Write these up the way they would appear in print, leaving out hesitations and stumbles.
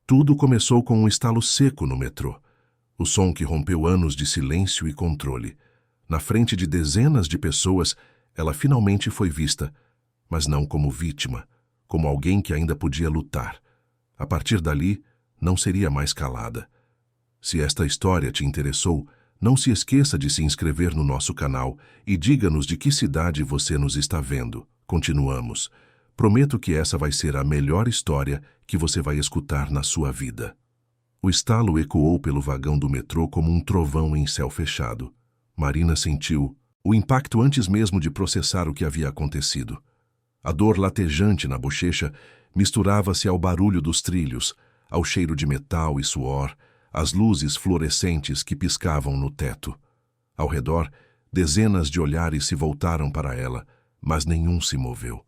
Tudo começou com um estalo seco no metrô. O som que rompeu anos de silêncio e controle. Na frente de dezenas de pessoas, ela finalmente foi vista, mas não como vítima, como alguém que ainda podia lutar. A partir dali, não seria mais calada. Se esta história te interessou, não se esqueça de se inscrever no nosso canal e diga-nos de que cidade você nos está vendo. Continuamos. Prometo que essa vai ser a melhor história que você vai escutar na sua vida. O estalo ecoou pelo vagão do metrô como um trovão em céu fechado. Marina sentiu o impacto antes mesmo de processar o que havia acontecido. A dor latejante na bochecha misturava-se ao barulho dos trilhos, ao cheiro de metal e suor, às luzes fluorescentes que piscavam no teto. Ao redor, dezenas de olhares se voltaram para ela, mas nenhum se moveu.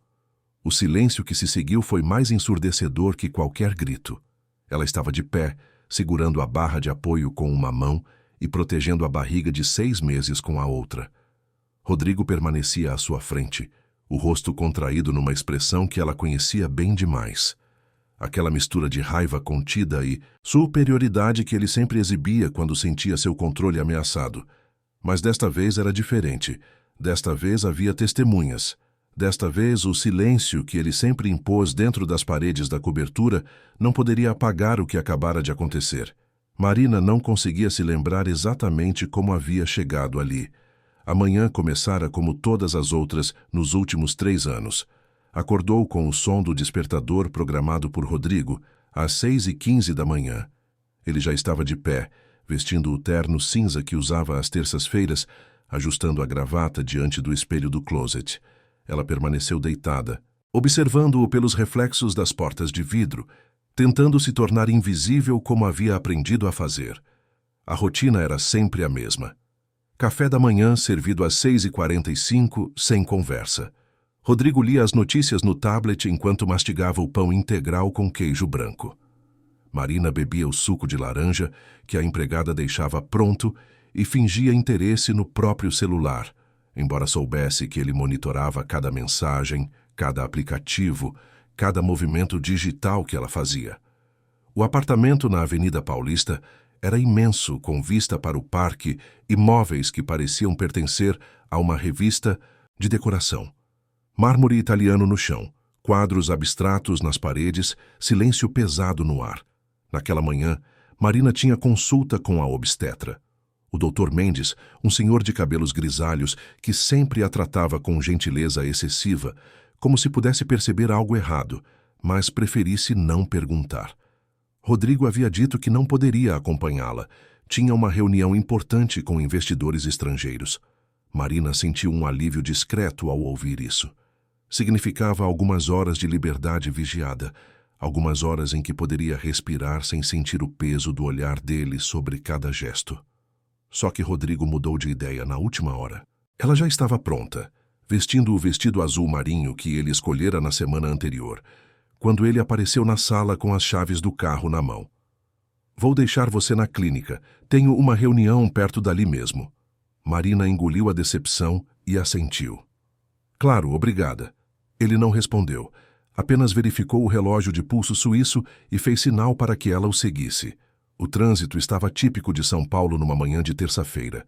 O silêncio que se seguiu foi mais ensurdecedor que qualquer grito. Ela estava de pé, segurando a barra de apoio com uma mão e protegendo a barriga de 6 meses com a outra. Rodrigo permanecia à sua frente, o rosto contraído numa expressão que ela conhecia bem demais. Aquela mistura de raiva contida e superioridade que ele sempre exibia quando sentia seu controle ameaçado. Mas desta vez era diferente. Desta vez havia testemunhas. Desta vez, o silêncio que ele sempre impôs dentro das paredes da cobertura não poderia apagar o que acabara de acontecer. Marina não conseguia se lembrar exatamente como havia chegado ali. A manhã começara como todas as outras nos últimos 3 anos. Acordou com o som do despertador programado por Rodrigo, às 6h15 da manhã. Ele já estava de pé, vestindo o terno cinza que usava às terças-feiras, ajustando a gravata diante do espelho do closet. Ela permaneceu deitada, observando-o pelos reflexos das portas de vidro, tentando se tornar invisível como havia aprendido a fazer. A rotina era sempre a mesma. Café da manhã servido às 6h45, sem conversa. Rodrigo lia as notícias no tablet enquanto mastigava o pão integral com queijo branco. Marina bebia o suco de laranja que a empregada deixava pronto e fingia interesse no próprio celular, embora soubesse que ele monitorava cada mensagem, cada aplicativo, cada movimento digital que ela fazia. O apartamento na Avenida Paulista era imenso, com vista para o parque e móveis que pareciam pertencer a uma revista de decoração. Mármore italiano no chão, quadros abstratos nas paredes, silêncio pesado no ar. Naquela manhã, Marina tinha consulta com a obstetra. O Dr. Mendes, um senhor de cabelos grisalhos que sempre a tratava com gentileza excessiva, como se pudesse perceber algo errado, mas preferisse não perguntar. Rodrigo havia dito que não poderia acompanhá-la. Tinha uma reunião importante com investidores estrangeiros. Marina sentiu um alívio discreto ao ouvir isso. Significava algumas horas de liberdade vigiada, algumas horas em que poderia respirar sem sentir o peso do olhar dele sobre cada gesto. Só que Rodrigo mudou de ideia na última hora. Ela já estava pronta, vestindo o vestido azul marinho que ele escolhera na semana anterior, quando ele apareceu na sala com as chaves do carro na mão. "Vou deixar você na clínica. Tenho uma reunião perto dali mesmo." Marina engoliu a decepção e assentiu. "Claro, obrigada." Ele não respondeu, apenas verificou o relógio de pulso suíço e fez sinal para que ela o seguisse. O trânsito estava típico de São Paulo numa manhã de terça-feira.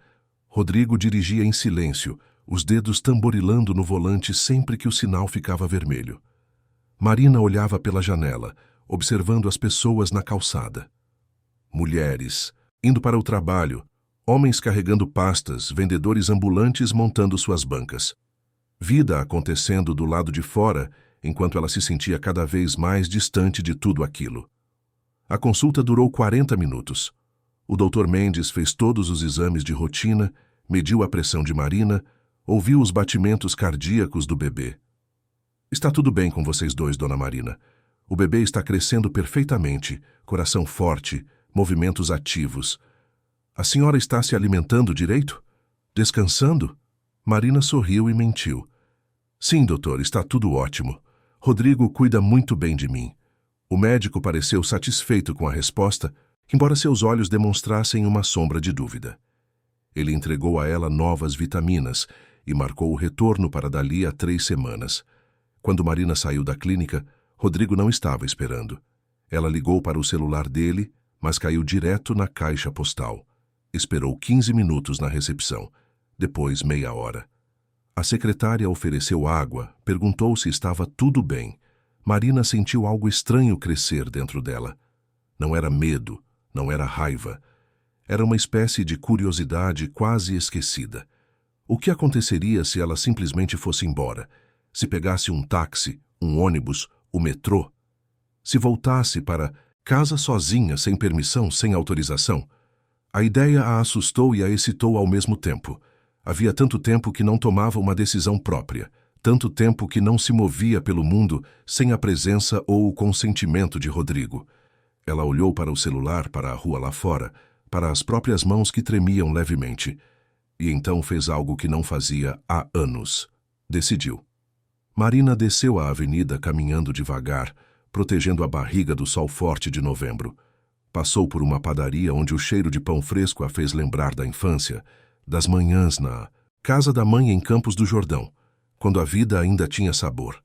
Rodrigo dirigia em silêncio, os dedos tamborilando no volante sempre que o sinal ficava vermelho. Marina olhava pela janela, observando as pessoas na calçada. Mulheres, indo para o trabalho, homens carregando pastas, vendedores ambulantes montando suas bancas. Vida acontecendo do lado de fora, enquanto ela se sentia cada vez mais distante de tudo aquilo. A consulta durou 40 minutos. O Dr. Mendes fez todos os exames de rotina, mediu a pressão de Marina, ouviu os batimentos cardíacos do bebê. "Está tudo bem com vocês dois, dona Marina. O bebê está crescendo perfeitamente, coração forte, movimentos ativos. A senhora está se alimentando direito? Descansando?" Marina sorriu e mentiu. "Sim, doutor, está tudo ótimo. Rodrigo cuida muito bem de mim." O médico pareceu satisfeito com a resposta, embora seus olhos demonstrassem uma sombra de dúvida. Ele entregou a ela novas vitaminas e marcou o retorno para dali a 3 semanas. Quando Marina saiu da clínica, Rodrigo não estava esperando. Ela ligou para o celular dele, mas caiu direto na caixa postal. Esperou 15 minutos na recepção, depois meia hora. A secretária ofereceu água, perguntou se estava tudo bem. Marina sentiu algo estranho crescer dentro dela. Não era medo, não era raiva. Era uma espécie de curiosidade quase esquecida. O que aconteceria se ela simplesmente fosse embora? Se pegasse um táxi, um ônibus, o metrô? Se voltasse para casa sozinha, sem permissão, sem autorização? A ideia a assustou e a excitou ao mesmo tempo. Havia tanto tempo que não tomava uma decisão própria, tanto tempo que não se movia pelo mundo sem a presença ou o consentimento de Rodrigo. Ela olhou para o celular, para a rua lá fora, para as próprias mãos que tremiam levemente. E então fez algo que não fazia há anos. Decidiu. Marina desceu a avenida caminhando devagar, protegendo a barriga do sol forte de novembro. Passou por uma padaria onde o cheiro de pão fresco a fez lembrar da infância, das manhãs na casa da mãe em Campos do Jordão, quando a vida ainda tinha sabor.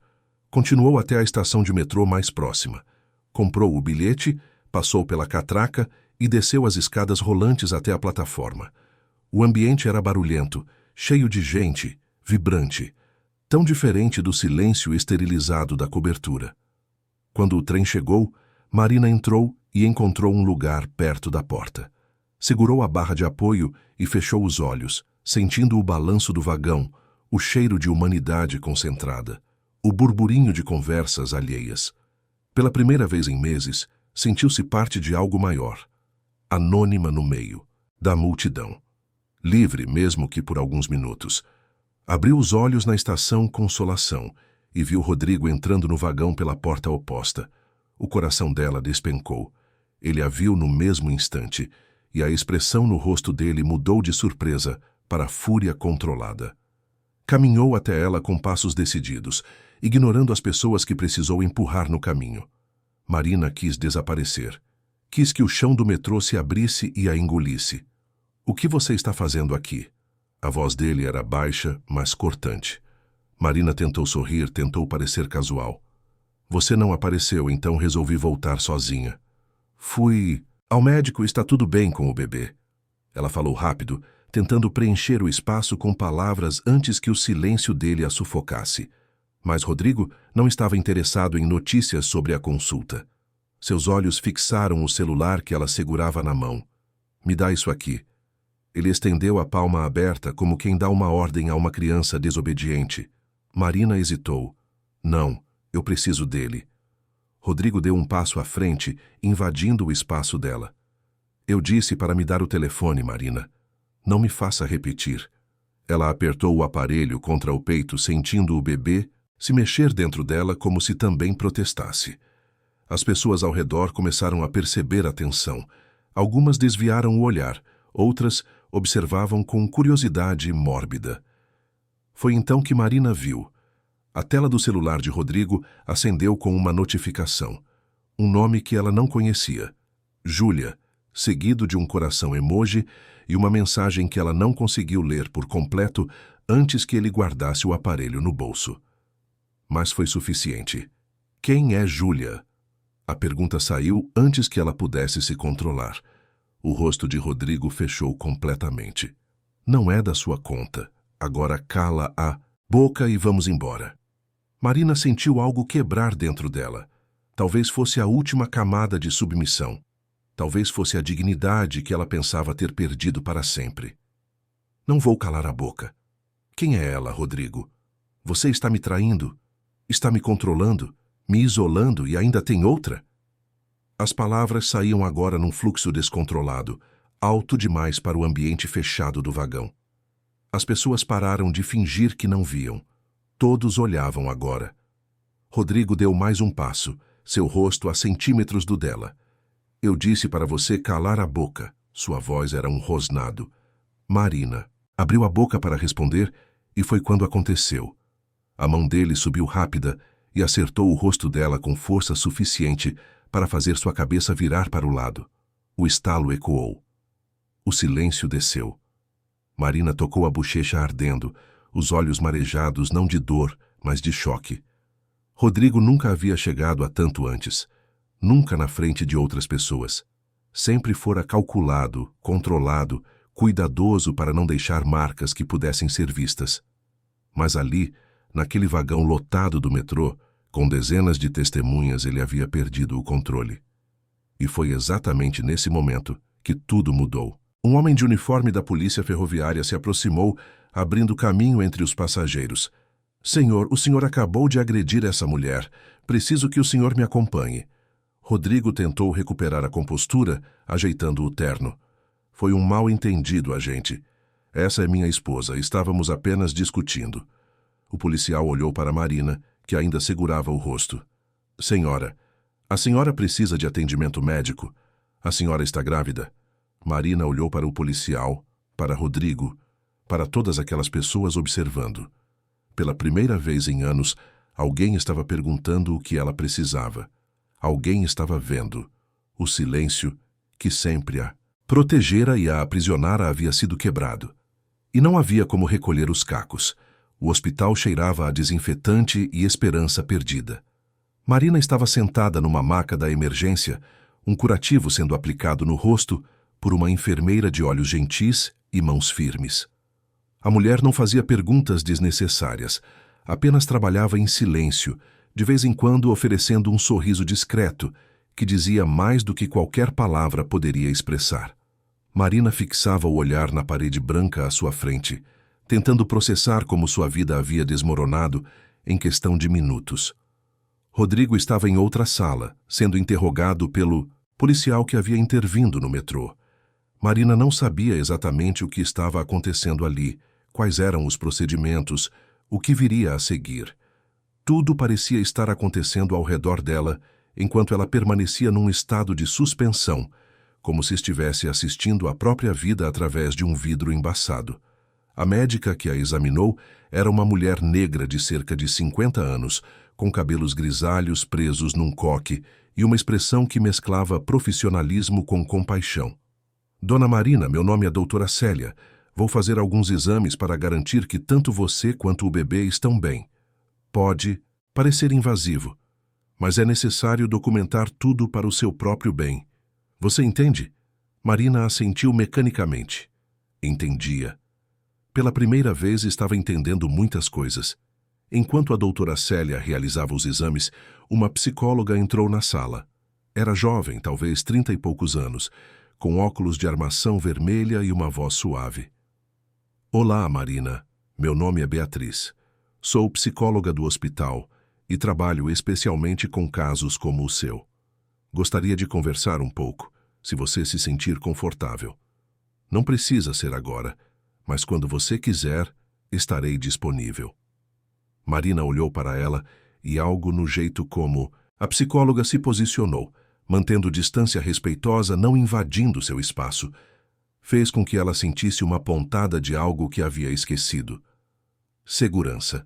Continuou até a estação de metrô mais próxima. Comprou o bilhete, passou pela catraca e desceu as escadas rolantes até a plataforma. O ambiente era barulhento, cheio de gente, vibrante, tão diferente do silêncio esterilizado da cobertura. Quando o trem chegou, Marina entrou e encontrou um lugar perto da porta. Segurou a barra de apoio e fechou os olhos, sentindo o balanço do vagão, o cheiro de humanidade concentrada, o burburinho de conversas alheias. Pela primeira vez em meses, sentiu-se parte de algo maior, anônima no meio, da multidão. Livre, mesmo que por alguns minutos. Abriu os olhos na estação Consolação e viu Rodrigo entrando no vagão pela porta oposta. O coração dela despencou. Ele a viu no mesmo instante, e a expressão no rosto dele mudou de surpresa para fúria controlada. Caminhou até ela com passos decididos, ignorando as pessoas que precisou empurrar no caminho. Marina quis desaparecer. Quis que o chão do metrô se abrisse e a engolisse. "O que você está fazendo aqui?" A voz dele era baixa, mas cortante. Marina tentou sorrir, tentou parecer casual. "Você não apareceu, então resolvi voltar sozinha. Fui ao médico, está tudo bem com o bebê." Ela falou rápido, tentando preencher o espaço com palavras antes que o silêncio dele a sufocasse. Mas Rodrigo não estava interessado em notícias sobre a consulta. Seus olhos fixaram o celular que ela segurava na mão. "Me dá isso aqui." Ele estendeu a palma aberta como quem dá uma ordem a uma criança desobediente. Marina hesitou. "Não, eu preciso dele." Rodrigo deu um passo à frente, invadindo o espaço dela. "Eu disse para me dar o telefone, Marina. Não me faça repetir." Ela apertou o aparelho contra o peito, sentindo o bebê se mexer dentro dela como se também protestasse. As pessoas ao redor começaram a perceber a tensão. Algumas desviaram o olhar, outras observavam com curiosidade mórbida. Foi então que Marina viu. A tela do celular de Rodrigo acendeu com uma notificação. Um nome que ela não conhecia. Júlia, seguido de um coração emoji e uma mensagem que ela não conseguiu ler por completo antes que ele guardasse o aparelho no bolso. Mas foi suficiente. Quem é Júlia? A pergunta saiu antes que ela pudesse se controlar. O rosto de Rodrigo fechou completamente. Não é da sua conta. Agora cala a boca e vamos embora. Marina sentiu algo quebrar dentro dela. Talvez fosse a última camada de submissão. Talvez fosse a dignidade que ela pensava ter perdido para sempre. Não vou calar a boca. Quem é ela, Rodrigo? Você está me traindo? Está me controlando? Me isolando e ainda tem outra? As palavras saíam agora num fluxo descontrolado, alto demais para o ambiente fechado do vagão. As pessoas pararam de fingir que não viam. Todos olhavam agora. Rodrigo deu mais um passo, seu rosto a centímetros do dela. Eu disse para você calar a boca. Sua voz era um rosnado. Marina abriu a boca para responder e foi quando aconteceu. A mão dele subiu rápida e acertou o rosto dela com força suficiente para fazer sua cabeça virar para o lado. O estalo ecoou. O silêncio desceu. Marina tocou a bochecha ardendo, os olhos marejados não de dor, mas de choque. Rodrigo nunca havia chegado a tanto antes. nunca na frente de outras pessoas. Sempre fora calculado, controlado, cuidadoso para não deixar marcas que pudessem ser vistas. Mas ali, naquele vagão lotado do metrô, com dezenas de testemunhas, ele havia perdido o controle. E foi exatamente nesse momento que tudo mudou. Um homem de uniforme da polícia ferroviária se aproximou, abrindo caminho entre os passageiros. "Senhor, o senhor acabou de agredir essa mulher. Preciso que o senhor me acompanhe." Rodrigo tentou recuperar a compostura, ajeitando o terno. "Foi um mal-entendido, agente. Essa é minha esposa. Estávamos apenas discutindo." O policial olhou para Marina, que ainda segurava o rosto. "Senhora, a senhora precisa de atendimento médico. A senhora está grávida?" Marina olhou para o policial, para Rodrigo, para todas aquelas pessoas observando. Pela primeira vez em anos, alguém estava perguntando o que ela precisava. Alguém estava vendo. O silêncio, que sempre a protegera e a aprisionara, havia sido quebrado. E não havia como recolher os cacos. O hospital cheirava a desinfetante e esperança perdida. Marina estava sentada numa maca da emergência, um curativo sendo aplicado no rosto por uma enfermeira de olhos gentis e mãos firmes. A mulher não fazia perguntas desnecessárias, apenas trabalhava em silêncio, de vez em quando oferecendo um sorriso discreto, que dizia mais do que qualquer palavra poderia expressar. Marina fixava o olhar na parede branca à sua frente, tentando processar como sua vida havia desmoronado em questão de minutos. Rodrigo estava em outra sala, sendo interrogado pelo policial que havia intervindo no metrô. Marina não sabia exatamente o que estava acontecendo ali, quais eram os procedimentos, o que viria a seguir. Tudo parecia estar acontecendo ao redor dela, enquanto ela permanecia num estado de suspensão, como se estivesse assistindo à própria vida através de um vidro embaçado. A médica que a examinou era uma mulher negra de cerca de 50 anos, com cabelos grisalhos presos num coque e uma expressão que mesclava profissionalismo com compaixão. "Dona Marina, meu nome é doutora Célia. Vou fazer alguns exames para garantir que tanto você quanto o bebê estão bem. Pode parecer invasivo, mas é necessário documentar tudo para o seu próprio bem. Você entende?" Marina assentiu mecanicamente. Entendia. Pela primeira vez estava entendendo muitas coisas. Enquanto a doutora Célia realizava os exames, uma psicóloga entrou na sala. Era jovem, talvez 30 e poucos anos, com óculos de armação vermelha e uma voz suave. "Olá, Marina. Meu nome é Beatriz. Sou psicóloga do hospital e trabalho especialmente com casos como o seu. Gostaria de conversar um pouco, se você se sentir confortável. Não precisa ser agora, mas quando você quiser, estarei disponível." Marina olhou para ela e algo no jeito como a psicóloga se posicionou, mantendo distância respeitosa, não invadindo seu espaço, fez com que ela sentisse uma pontada de algo que havia esquecido. Segurança.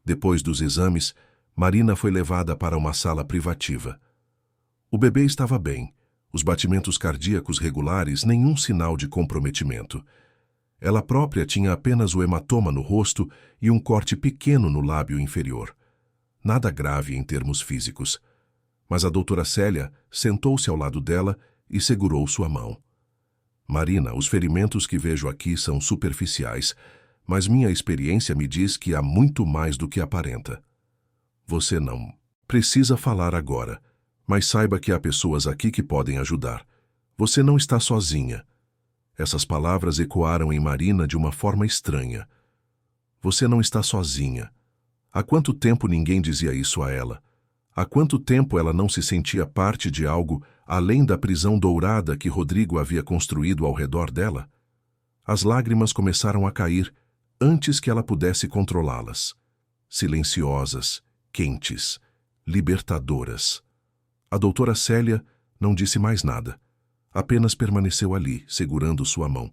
Depois dos exames, Marina foi levada para uma sala privativa. O bebê estava bem, os batimentos cardíacos regulares, nenhum sinal de comprometimento. Ela própria tinha apenas o hematoma no rosto e um corte pequeno no lábio inferior. Nada grave em termos físicos. Mas a doutora Célia sentou-se ao lado dela e segurou sua mão. "Marina, os ferimentos que vejo aqui são superficiais, mas minha experiência me diz que há muito mais do que aparenta. Você não precisa falar agora, mas saiba que há pessoas aqui que podem ajudar. Você não está sozinha." Essas palavras ecoaram em Marina de uma forma estranha. Você não está sozinha. Há quanto tempo ninguém dizia isso a ela? Há quanto tempo ela não se sentia parte de algo além da prisão dourada que Rodrigo havia construído ao redor dela? As lágrimas começaram a cair antes que ela pudesse controlá-las. Silenciosas, quentes, libertadoras. A doutora Célia não disse mais nada. Apenas permaneceu ali, segurando sua mão,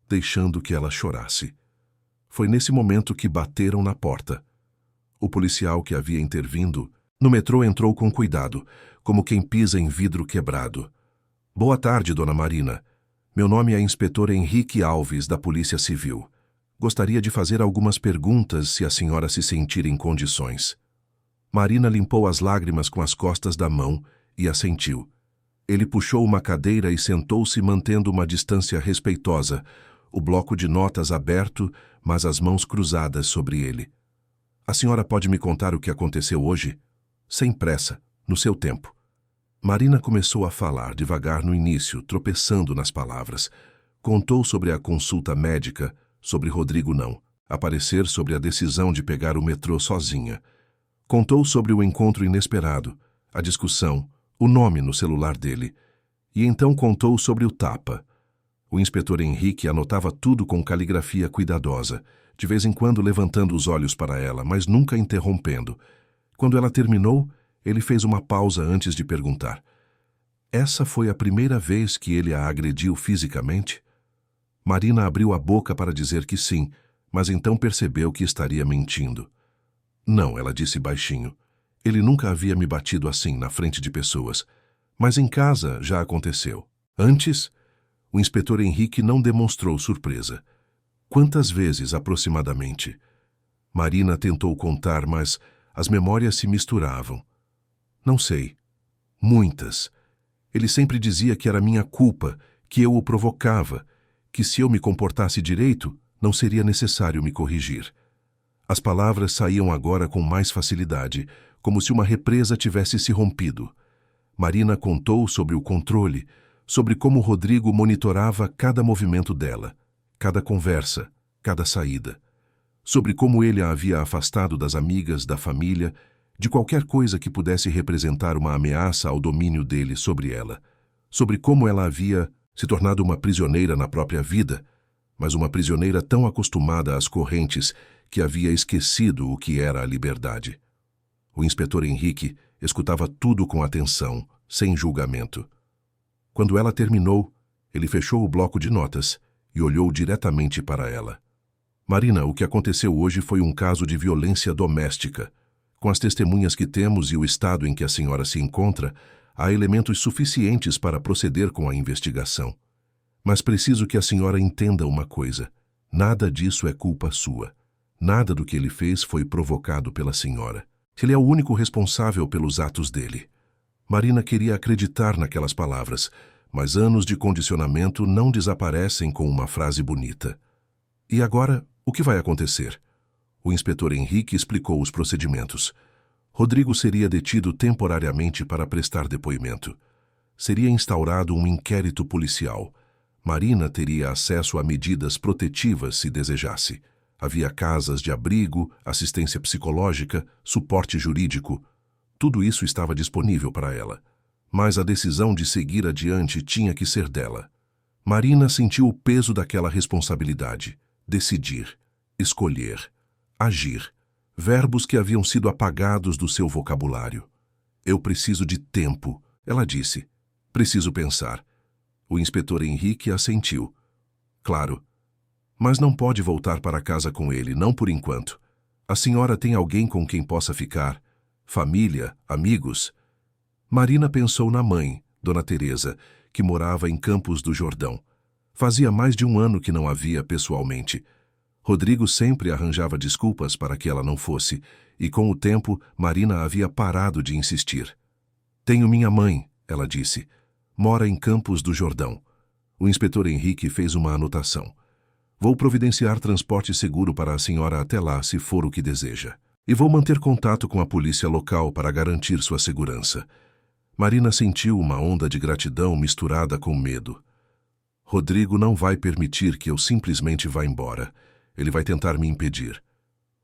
deixando que ela chorasse. Foi nesse momento que bateram na porta. O policial que havia intervindo no metrô entrou com cuidado, como quem pisa em vidro quebrado. "Boa tarde, dona Marina. Meu nome é inspetor Henrique Alves, da Polícia Civil. Gostaria de fazer algumas perguntas se a senhora se sentir em condições." Marina limpou as lágrimas com as costas da mão e assentiu. Ele puxou uma cadeira e sentou-se mantendo uma distância respeitosa, o bloco de notas aberto, mas as mãos cruzadas sobre ele. A senhora pode me contar o que aconteceu hoje? Sem pressa, no seu tempo. Marina começou a falar devagar no início, tropeçando nas palavras. Contou sobre a consulta médica, sobre Rodrigo não aparecer, sobre a decisão de pegar o metrô sozinha. Contou sobre o encontro inesperado, a discussão, o nome no celular dele. E então contou sobre o tapa. O inspetor Henrique anotava tudo com caligrafia cuidadosa, de vez em quando levantando os olhos para ela, mas nunca interrompendo. Quando ela terminou, ele fez uma pausa antes de perguntar. Essa foi a primeira vez que ele a agrediu fisicamente? Marina abriu a boca para dizer que sim, mas então percebeu que estaria mentindo. Não, ela disse baixinho. Ele nunca havia me batido assim na frente de pessoas. Mas em casa já aconteceu. Antes, o inspetor Henrique não demonstrou surpresa. Quantas vezes, aproximadamente? Marina tentou contar, mas as memórias se misturavam. Não sei. Muitas. Ele sempre dizia que era minha culpa, que eu o provocava, que se eu me comportasse direito, não seria necessário me corrigir. As palavras saíam agora com mais facilidade, como se uma represa tivesse se rompido. Marina contou sobre o controle, sobre como Rodrigo monitorava cada movimento dela, cada conversa, cada saída. Sobre como ele a havia afastado das amigas, da família, de qualquer coisa que pudesse representar uma ameaça ao domínio dele sobre ela. Sobre como ela havia se tornado uma prisioneira na própria vida, mas uma prisioneira tão acostumada às correntes que havia esquecido o que era a liberdade. O inspetor Henrique escutava tudo com atenção, sem julgamento. Quando ela terminou, ele fechou o bloco de notas e olhou diretamente para ela. Marina, o que aconteceu hoje foi um caso de violência doméstica. Com as testemunhas que temos e o estado em que a senhora se encontra, há elementos suficientes para proceder com a investigação. Mas preciso que a senhora entenda uma coisa. Nada disso é culpa sua. Nada do que ele fez foi provocado pela senhora. Ele é o único responsável pelos atos dele. Marina queria acreditar naquelas palavras, mas anos de condicionamento não desaparecem com uma frase bonita. E agora, o que vai acontecer? O inspetor Henrique explicou os procedimentos. Rodrigo seria detido temporariamente para prestar depoimento. Seria instaurado um inquérito policial. Marina teria acesso a medidas protetivas se desejasse. Havia casas de abrigo, assistência psicológica, suporte jurídico. Tudo isso estava disponível para ela. Mas a decisão de seguir adiante tinha que ser dela. Marina sentiu o peso daquela responsabilidade. Decidir, escolher, agir. Verbos que haviam sido apagados do seu vocabulário. Eu preciso de tempo, ela disse. Preciso pensar. O inspetor Henrique assentiu. Claro. Mas não pode voltar para casa com ele, não por enquanto. A senhora tem alguém com quem possa ficar? Família, amigos? Marina pensou na mãe, Dona Teresa, que morava em Campos do Jordão. Fazia mais de um ano que não a via pessoalmente. Rodrigo sempre arranjava desculpas para que ela não fosse, e com o tempo Marina havia parado de insistir. Tenho minha mãe, ela disse. Mora em Campos do Jordão. O inspetor Henrique fez uma anotação. Vou providenciar transporte seguro para a senhora até lá, se for o que deseja. E vou manter contato com a polícia local para garantir sua segurança. Marina sentiu uma onda de gratidão misturada com medo. Rodrigo não vai permitir que eu simplesmente vá embora. Ele vai tentar me impedir.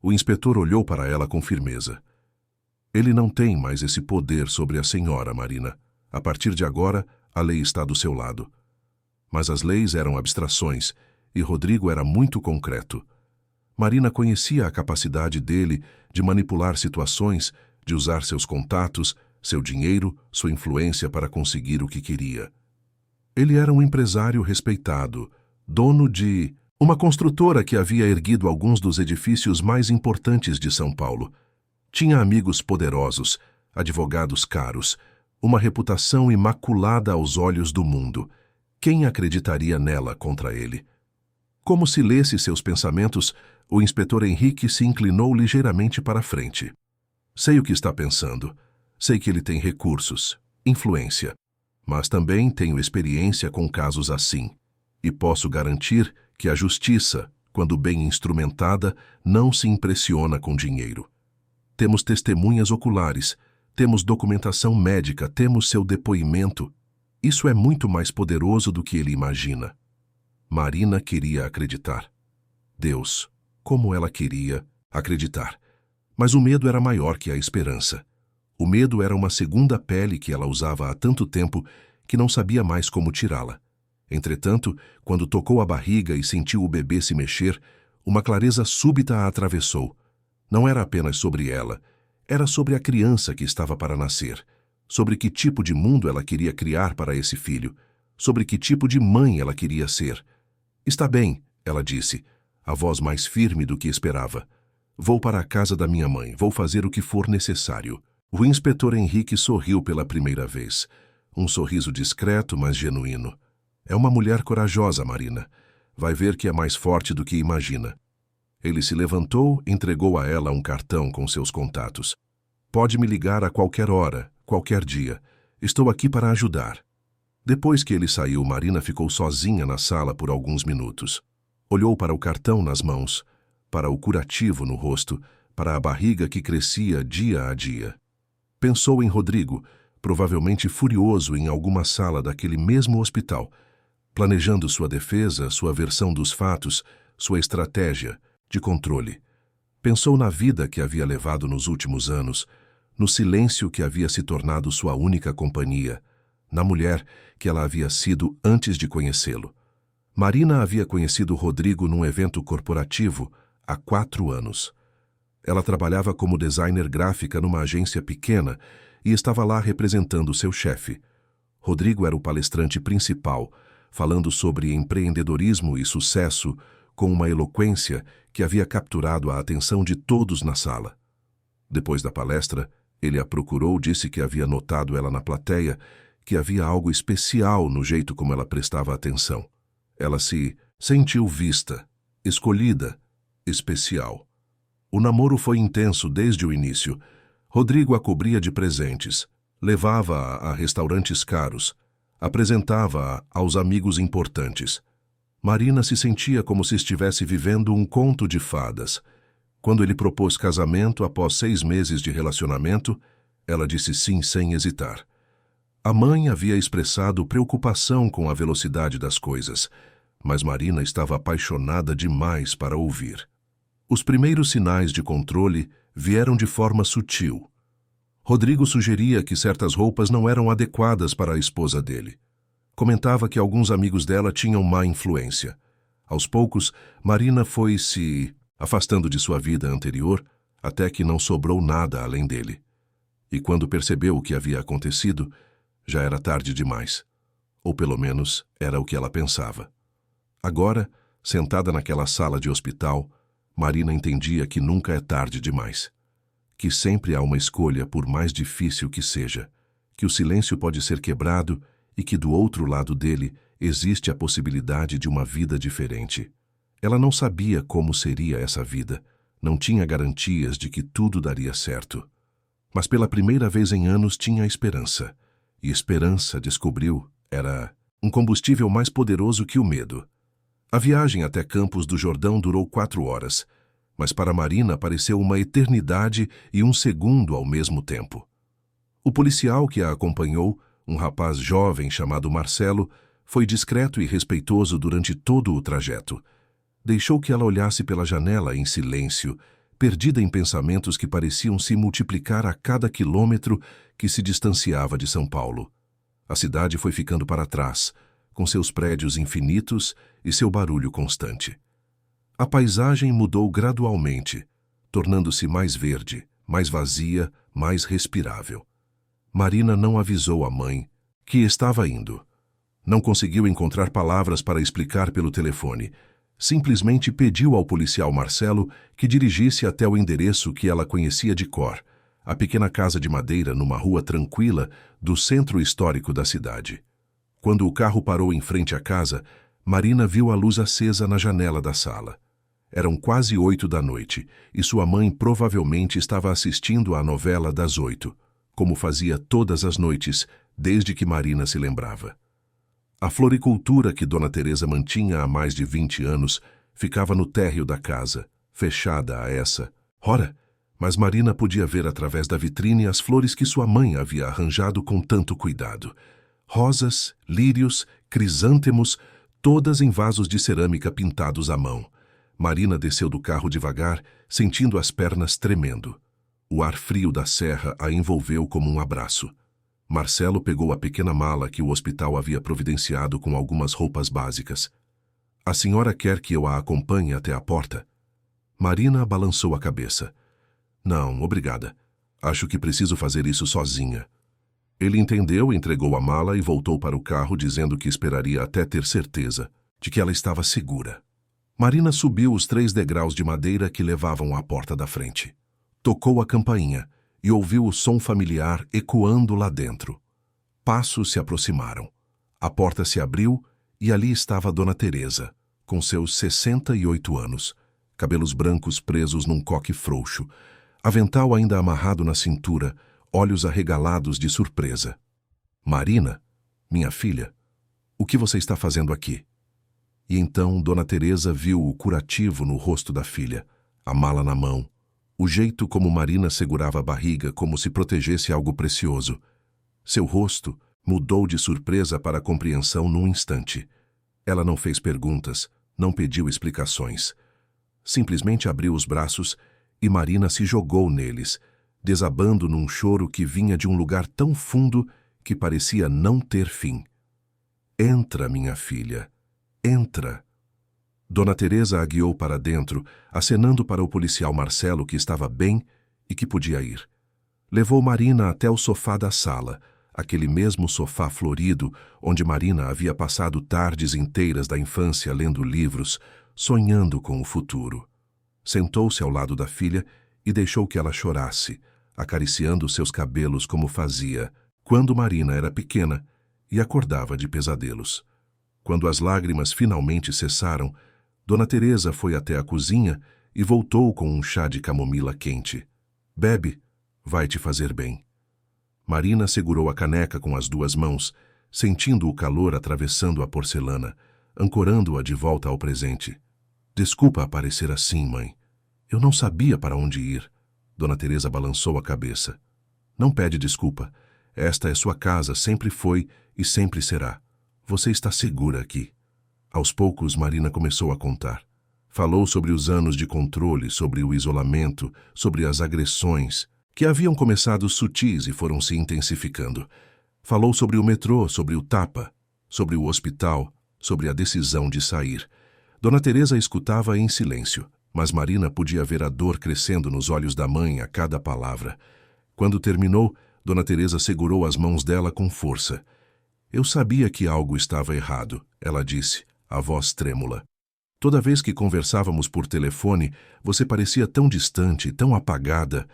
O inspetor olhou para ela com firmeza. Ele não tem mais esse poder sobre a senhora, Marina. A partir de agora, a lei está do seu lado. Mas as leis eram abstrações, e Rodrigo era muito concreto. Marina conhecia a capacidade dele de manipular situações, de usar seus contatos, seu dinheiro, sua influência para conseguir o que queria. Ele era um empresário respeitado, dono de uma construtora que havia erguido alguns dos edifícios mais importantes de São Paulo. Tinha amigos poderosos, advogados caros, uma reputação imaculada aos olhos do mundo. Quem acreditaria nela contra ele? Como se lesse seus pensamentos, o inspetor Henrique se inclinou ligeiramente para a frente. Sei o que está pensando. Sei que ele tem recursos. influência. Mas também tenho experiência com casos assim. E posso garantir que a justiça, quando bem instrumentada, não se impressiona com dinheiro. Temos testemunhas oculares, temos documentação médica, temos seu depoimento. Isso é muito mais poderoso do que ele imagina. Marina queria acreditar. Deus, como ela queria acreditar. Mas o medo era maior que a esperança. O medo era uma segunda pele que ela usava há tanto tempo que não sabia mais como tirá-la. Entretanto, quando tocou a barriga e sentiu o bebê se mexer, uma clareza súbita a atravessou. Não era apenas sobre ela, era sobre a criança que estava para nascer, sobre que tipo de mundo ela queria criar para esse filho, sobre que tipo de mãe ela queria ser. Está bem, ela disse, a voz mais firme do que esperava. Vou para a casa da minha mãe, vou fazer o que for necessário. O inspetor Henrique sorriu pela primeira vez. Um sorriso discreto, mas genuíno. É uma mulher corajosa, Marina. Vai ver que é mais forte do que imagina. Ele se levantou, entregou a ela um cartão com seus contatos. Pode me ligar a qualquer hora, qualquer dia. Estou aqui para ajudar. Depois que ele saiu, Marina ficou sozinha na sala por alguns minutos. Olhou para o cartão nas mãos, para o curativo no rosto, para a barriga que crescia dia a dia. Pensou em Rodrigo, provavelmente furioso em alguma sala daquele mesmo hospital, planejando sua defesa, sua versão dos fatos, sua estratégia de controle. Pensou na vida que havia levado nos últimos anos, no silêncio que havia se tornado sua única companhia, na mulher que ela havia sido antes de conhecê-lo. Marina havia conhecido Rodrigo num evento corporativo há 4 anos. Ela trabalhava como designer gráfica numa agência pequena e estava lá representando seu chefe. Rodrigo era o palestrante principal, falando sobre empreendedorismo e sucesso com uma eloquência que havia capturado a atenção de todos na sala. Depois da palestra, ele a procurou, disse que havia notado ela na plateia, que havia algo especial no jeito como ela prestava atenção. Ela se sentiu vista, escolhida, especial. O namoro foi intenso desde o início. Rodrigo a cobria de presentes, levava-a a restaurantes caros, apresentava-a aos amigos importantes. Marina se sentia como se estivesse vivendo um conto de fadas. Quando ele propôs casamento após 6 meses de relacionamento, ela disse sim sem hesitar. A mãe havia expressado preocupação com a velocidade das coisas, mas Marina estava apaixonada demais para ouvir. Os primeiros sinais de controle vieram de forma sutil. Rodrigo sugeria que certas roupas não eram adequadas para a esposa dele. Comentava que alguns amigos dela tinham má influência. Aos poucos, Marina foi se afastando de sua vida anterior, até que não sobrou nada além dele. E quando percebeu o que havia acontecido, já era tarde demais. Ou pelo menos era o que ela pensava. Agora, sentada naquela sala de hospital, Marina entendia que nunca é tarde demais. Que sempre há uma escolha, por mais difícil que seja. Que o silêncio pode ser quebrado e que do outro lado dele existe a possibilidade de uma vida diferente. Ela não sabia como seria essa vida, não tinha garantias de que tudo daria certo. Mas pela primeira vez em anos tinha esperança. E esperança, descobriu, era um combustível mais poderoso que o medo. A viagem até Campos do Jordão durou 4 horas, mas para Marina pareceu uma eternidade e um segundo ao mesmo tempo. O policial que a acompanhou, um rapaz jovem chamado Marcelo, foi discreto e respeitoso durante todo o trajeto. Deixou que ela olhasse pela janela em silêncio, perdida em pensamentos que pareciam se multiplicar a cada quilômetro que se distanciava de São Paulo. A cidade foi ficando para trás, com seus prédios infinitos e seu barulho constante. A paisagem mudou gradualmente, tornando-se mais verde, mais vazia, mais respirável. Marina não avisou a mãe que estava indo. Não conseguiu encontrar palavras para explicar pelo telefone. Simplesmente pediu ao policial Marcelo que dirigisse até o endereço que ela conhecia de cor, a pequena casa de madeira numa rua tranquila do centro histórico da cidade. Quando o carro parou em frente à casa, Marina viu a luz acesa na janela da sala. Eram quase 8 da noite e sua mãe provavelmente estava assistindo à novela das 8, como fazia todas as noites, desde que Marina se lembrava. A floricultura que Dona Teresa mantinha há mais de 20 anos ficava no térreo da casa, fechada a essa. Ora, mas Marina podia ver através da vitrine as flores que sua mãe havia arranjado com tanto cuidado. Rosas, lírios, crisântemos, todas em vasos de cerâmica pintados à mão. Marina desceu do carro devagar, sentindo as pernas tremendo. O ar frio da serra a envolveu como um abraço. Marcelo pegou a pequena mala que o hospital havia providenciado com algumas roupas básicas. A senhora quer que eu a acompanhe até a porta? Marina balançou a cabeça. Não, obrigada. Acho que preciso fazer isso sozinha. Ele entendeu, entregou a mala e voltou para o carro dizendo que esperaria até ter certeza de que ela estava segura. Marina subiu os 3 degraus de madeira que levavam à porta da frente. Tocou a campainha e ouviu o som familiar ecoando lá dentro. Passos se aproximaram. A porta se abriu e ali estava Dona Teresa, com seus 68 anos, cabelos brancos presos num coque frouxo, avental ainda amarrado na cintura, olhos arregalados de surpresa. Marina, minha filha, o que você está fazendo aqui? E então Dona Teresa viu o curativo no rosto da filha, a mala na mão, o jeito como Marina segurava a barriga como se protegesse algo precioso. Seu rosto mudou de surpresa para compreensão num instante. Ela não fez perguntas, não pediu explicações. Simplesmente abriu os braços e Marina se jogou neles, desabando num choro que vinha de um lugar tão fundo que parecia não ter fim. Entra, minha filha, entra. Dona Teresa a guiou para dentro, acenando para o policial Marcelo que estava bem e que podia ir. Levou Marina até o sofá da sala, aquele mesmo sofá florido onde Marina havia passado tardes inteiras da infância lendo livros, sonhando com o futuro. Sentou-se ao lado da filha e deixou que ela chorasse, acariciando seus cabelos como fazia quando Marina era pequena e acordava de pesadelos. Quando as lágrimas finalmente cessaram, Dona Teresa foi até a cozinha e voltou com um chá de camomila quente. Bebe, vai te fazer bem. Marina segurou a caneca com as 2 mãos, sentindo o calor atravessando a porcelana, ancorando-a de volta ao presente. Desculpa aparecer assim, mãe. Eu não sabia para onde ir. Dona Teresa balançou a cabeça. Não pede desculpa. Esta é sua casa, sempre foi e sempre será. Você está segura aqui. Aos poucos, Marina começou a contar. Falou sobre os anos de controle, sobre o isolamento, sobre as agressões, que haviam começado sutis e foram se intensificando. Falou sobre o metrô, sobre o tapa, sobre o hospital, sobre a decisão de sair. Dona Teresa escutava em silêncio, mas Marina podia ver a dor crescendo nos olhos da mãe a cada palavra. Quando terminou, Dona Teresa segurou as mãos dela com força. Eu sabia que algo estava errado, ela disse, a voz trêmula. Toda vez que conversávamos por telefone, você parecia tão distante, tão apagada.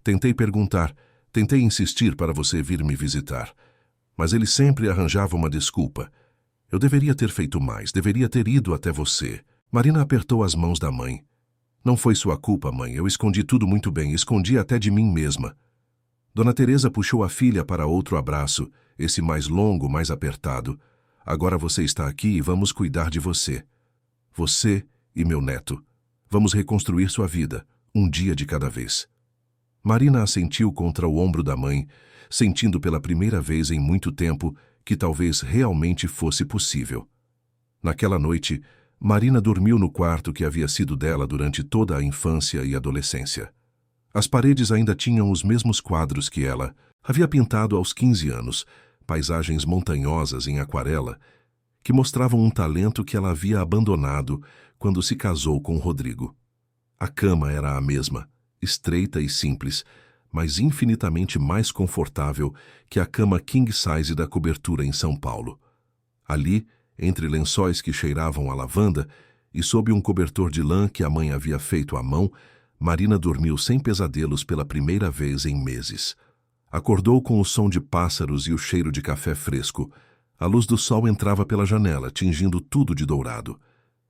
Tentei perguntar, tentei insistir para você vir me visitar. Mas ele sempre arranjava uma desculpa. Eu deveria ter feito mais, deveria ter ido até você. Marina apertou as mãos da mãe. Não foi sua culpa, mãe, eu escondi tudo muito bem, escondi até de mim mesma. Dona Teresa puxou a filha para outro abraço, esse mais longo, mais apertado. Agora você está aqui e vamos cuidar de você. Você e meu neto. Vamos reconstruir sua vida, um dia de cada vez. Marina assentiu contra o ombro da mãe, sentindo pela primeira vez em muito tempo que talvez realmente fosse possível. Naquela noite, Marina dormiu no quarto que havia sido dela durante toda a infância e adolescência. As paredes ainda tinham os mesmos quadros que ela havia pintado aos 15 anos, paisagens montanhosas em aquarela, que mostravam um talento que ela havia abandonado quando se casou com Rodrigo. A cama era a mesma, estreita e simples, mas infinitamente mais confortável que a cama king size da cobertura em São Paulo. Ali, entre lençóis que cheiravam a lavanda e sob um cobertor de lã que a mãe havia feito à mão, Marina dormiu sem pesadelos pela primeira vez em meses. Acordou com o som de pássaros e o cheiro de café fresco. A luz do sol entrava pela janela, tingindo tudo de dourado.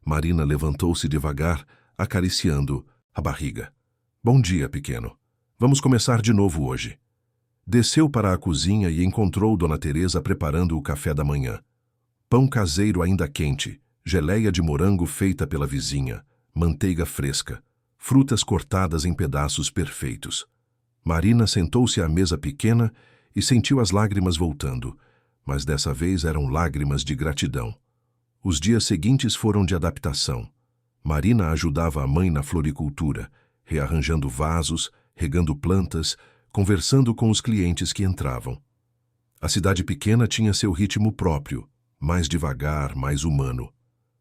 Marina levantou-se devagar, acariciando a barriga. Bom dia, pequeno. Vamos começar de novo hoje. Desceu para a cozinha e encontrou Dona Teresa preparando o café da manhã. Pão caseiro ainda quente, geleia de morango feita pela vizinha, manteiga fresca, frutas cortadas em pedaços perfeitos. Marina sentou-se à mesa pequena e sentiu as lágrimas voltando, mas dessa vez eram lágrimas de gratidão. Os dias seguintes foram de adaptação. Marina ajudava a mãe na floricultura, rearranjando vasos, regando plantas, conversando com os clientes que entravam. A cidade pequena tinha seu ritmo próprio, mais devagar, mais humano.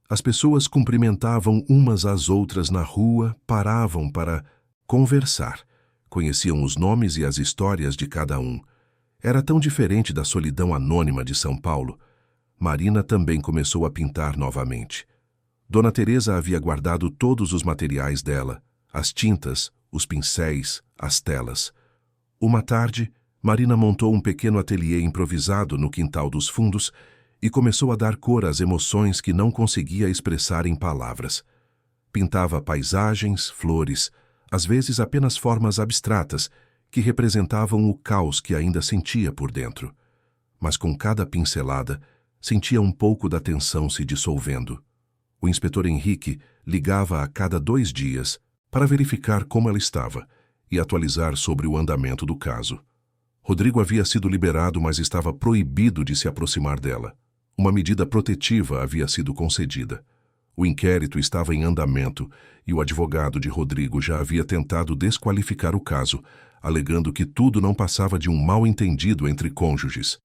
As pessoas cumprimentavam umas às outras na rua, paravam para conversar. Conheciam os nomes e as histórias de cada um. Era tão diferente da solidão anônima de São Paulo. Marina também começou a pintar novamente. Dona Teresa havia guardado todos os materiais dela, as tintas, os pincéis, as telas. Uma tarde, Marina montou um pequeno ateliê improvisado no quintal dos fundos e começou a dar cor às emoções que não conseguia expressar em palavras. Pintava paisagens, flores, às vezes apenas formas abstratas que representavam o caos que ainda sentia por dentro. Mas com cada pincelada, sentia um pouco da tensão se dissolvendo. O inspetor Henrique ligava a cada 2 dias para verificar como ela estava e atualizar sobre o andamento do caso. Rodrigo havia sido liberado, mas estava proibido de se aproximar dela. Uma medida protetiva havia sido concedida. O inquérito estava em andamento e o advogado de Rodrigo já havia tentado desqualificar o caso, alegando que tudo não passava de um mal-entendido entre cônjuges.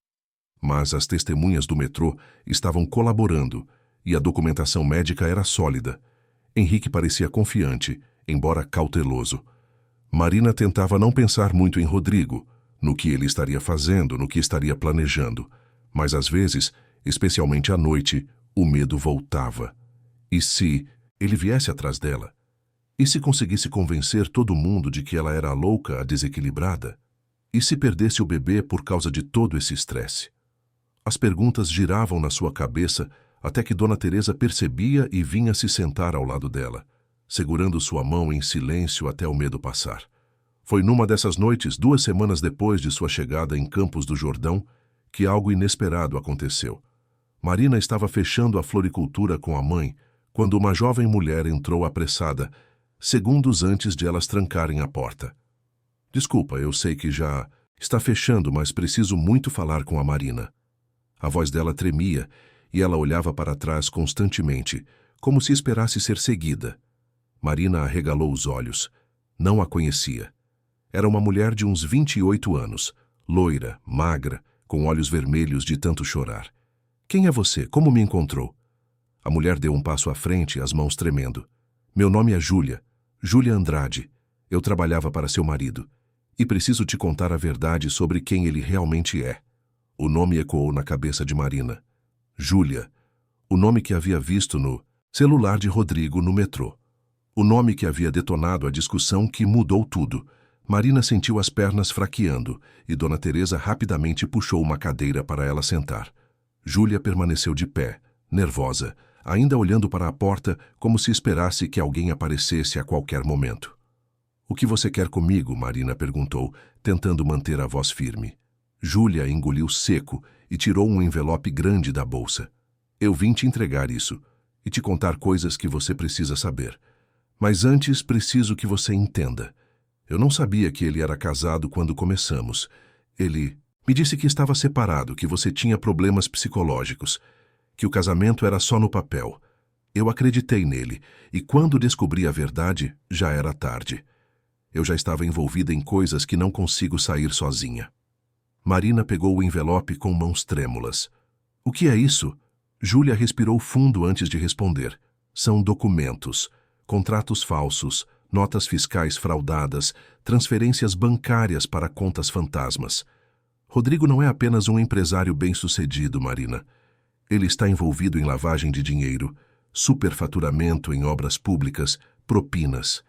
Mas as testemunhas do metrô estavam colaborando e a documentação médica era sólida. Henrique parecia confiante, embora cauteloso. Marina tentava não pensar muito em Rodrigo, no que ele estaria fazendo, no que estaria planejando. Mas às vezes, especialmente à noite, o medo voltava. E se ele viesse atrás dela? E se conseguisse convencer todo mundo de que ela era a louca, a desequilibrada? E se perdesse o bebê por causa de todo esse estresse? As perguntas giravam na sua cabeça até que Dona Teresa percebia e vinha se sentar ao lado dela, segurando sua mão em silêncio até o medo passar. Foi numa dessas noites, 2 semanas depois de sua chegada em Campos do Jordão, que algo inesperado aconteceu. Marina estava fechando a floricultura com a mãe quando uma jovem mulher entrou apressada, segundos antes de elas trancarem a porta. Desculpa, eu sei que já está fechando, mas preciso muito falar com a Marina. A voz dela tremia e ela olhava para trás constantemente, como se esperasse ser seguida. Marina arregalou os olhos. Não a conhecia. Era uma mulher de uns 28 anos, loira, magra, com olhos vermelhos de tanto chorar. Quem é você? Como me encontrou? A mulher deu um passo à frente, as mãos tremendo. Meu nome é Júlia, Júlia Andrade. Eu trabalhava para seu marido. E preciso te contar a verdade sobre quem ele realmente é. O nome ecoou na cabeça de Marina. Júlia. O nome que havia visto no celular de Rodrigo no metrô. O nome que havia detonado a discussão que mudou tudo. Marina sentiu as pernas fraqueando e Dona Teresa rapidamente puxou uma cadeira para ela sentar. Júlia permaneceu de pé, nervosa, ainda olhando para a porta como se esperasse que alguém aparecesse a qualquer momento. O que você quer comigo? Marina perguntou, tentando manter a voz firme. Júlia engoliu seco e tirou um envelope grande da bolsa. Eu vim te entregar isso e te contar coisas que você precisa saber. Mas antes preciso que você entenda. Eu não sabia que ele era casado quando começamos. Ele me disse que estava separado, que você tinha problemas psicológicos, que o casamento era só no papel. Eu acreditei nele, e quando descobri a verdade, já era tarde. Eu já estava envolvida em coisas que não consigo sair sozinha. Marina pegou o envelope com mãos trêmulas. O que é isso? Júlia respirou fundo antes de responder. São documentos, contratos falsos, notas fiscais fraudadas, transferências bancárias para contas fantasmas. Rodrigo não é apenas um empresário bem-sucedido, Marina. Ele está envolvido em lavagem de dinheiro, superfaturamento em obras públicas, propinas.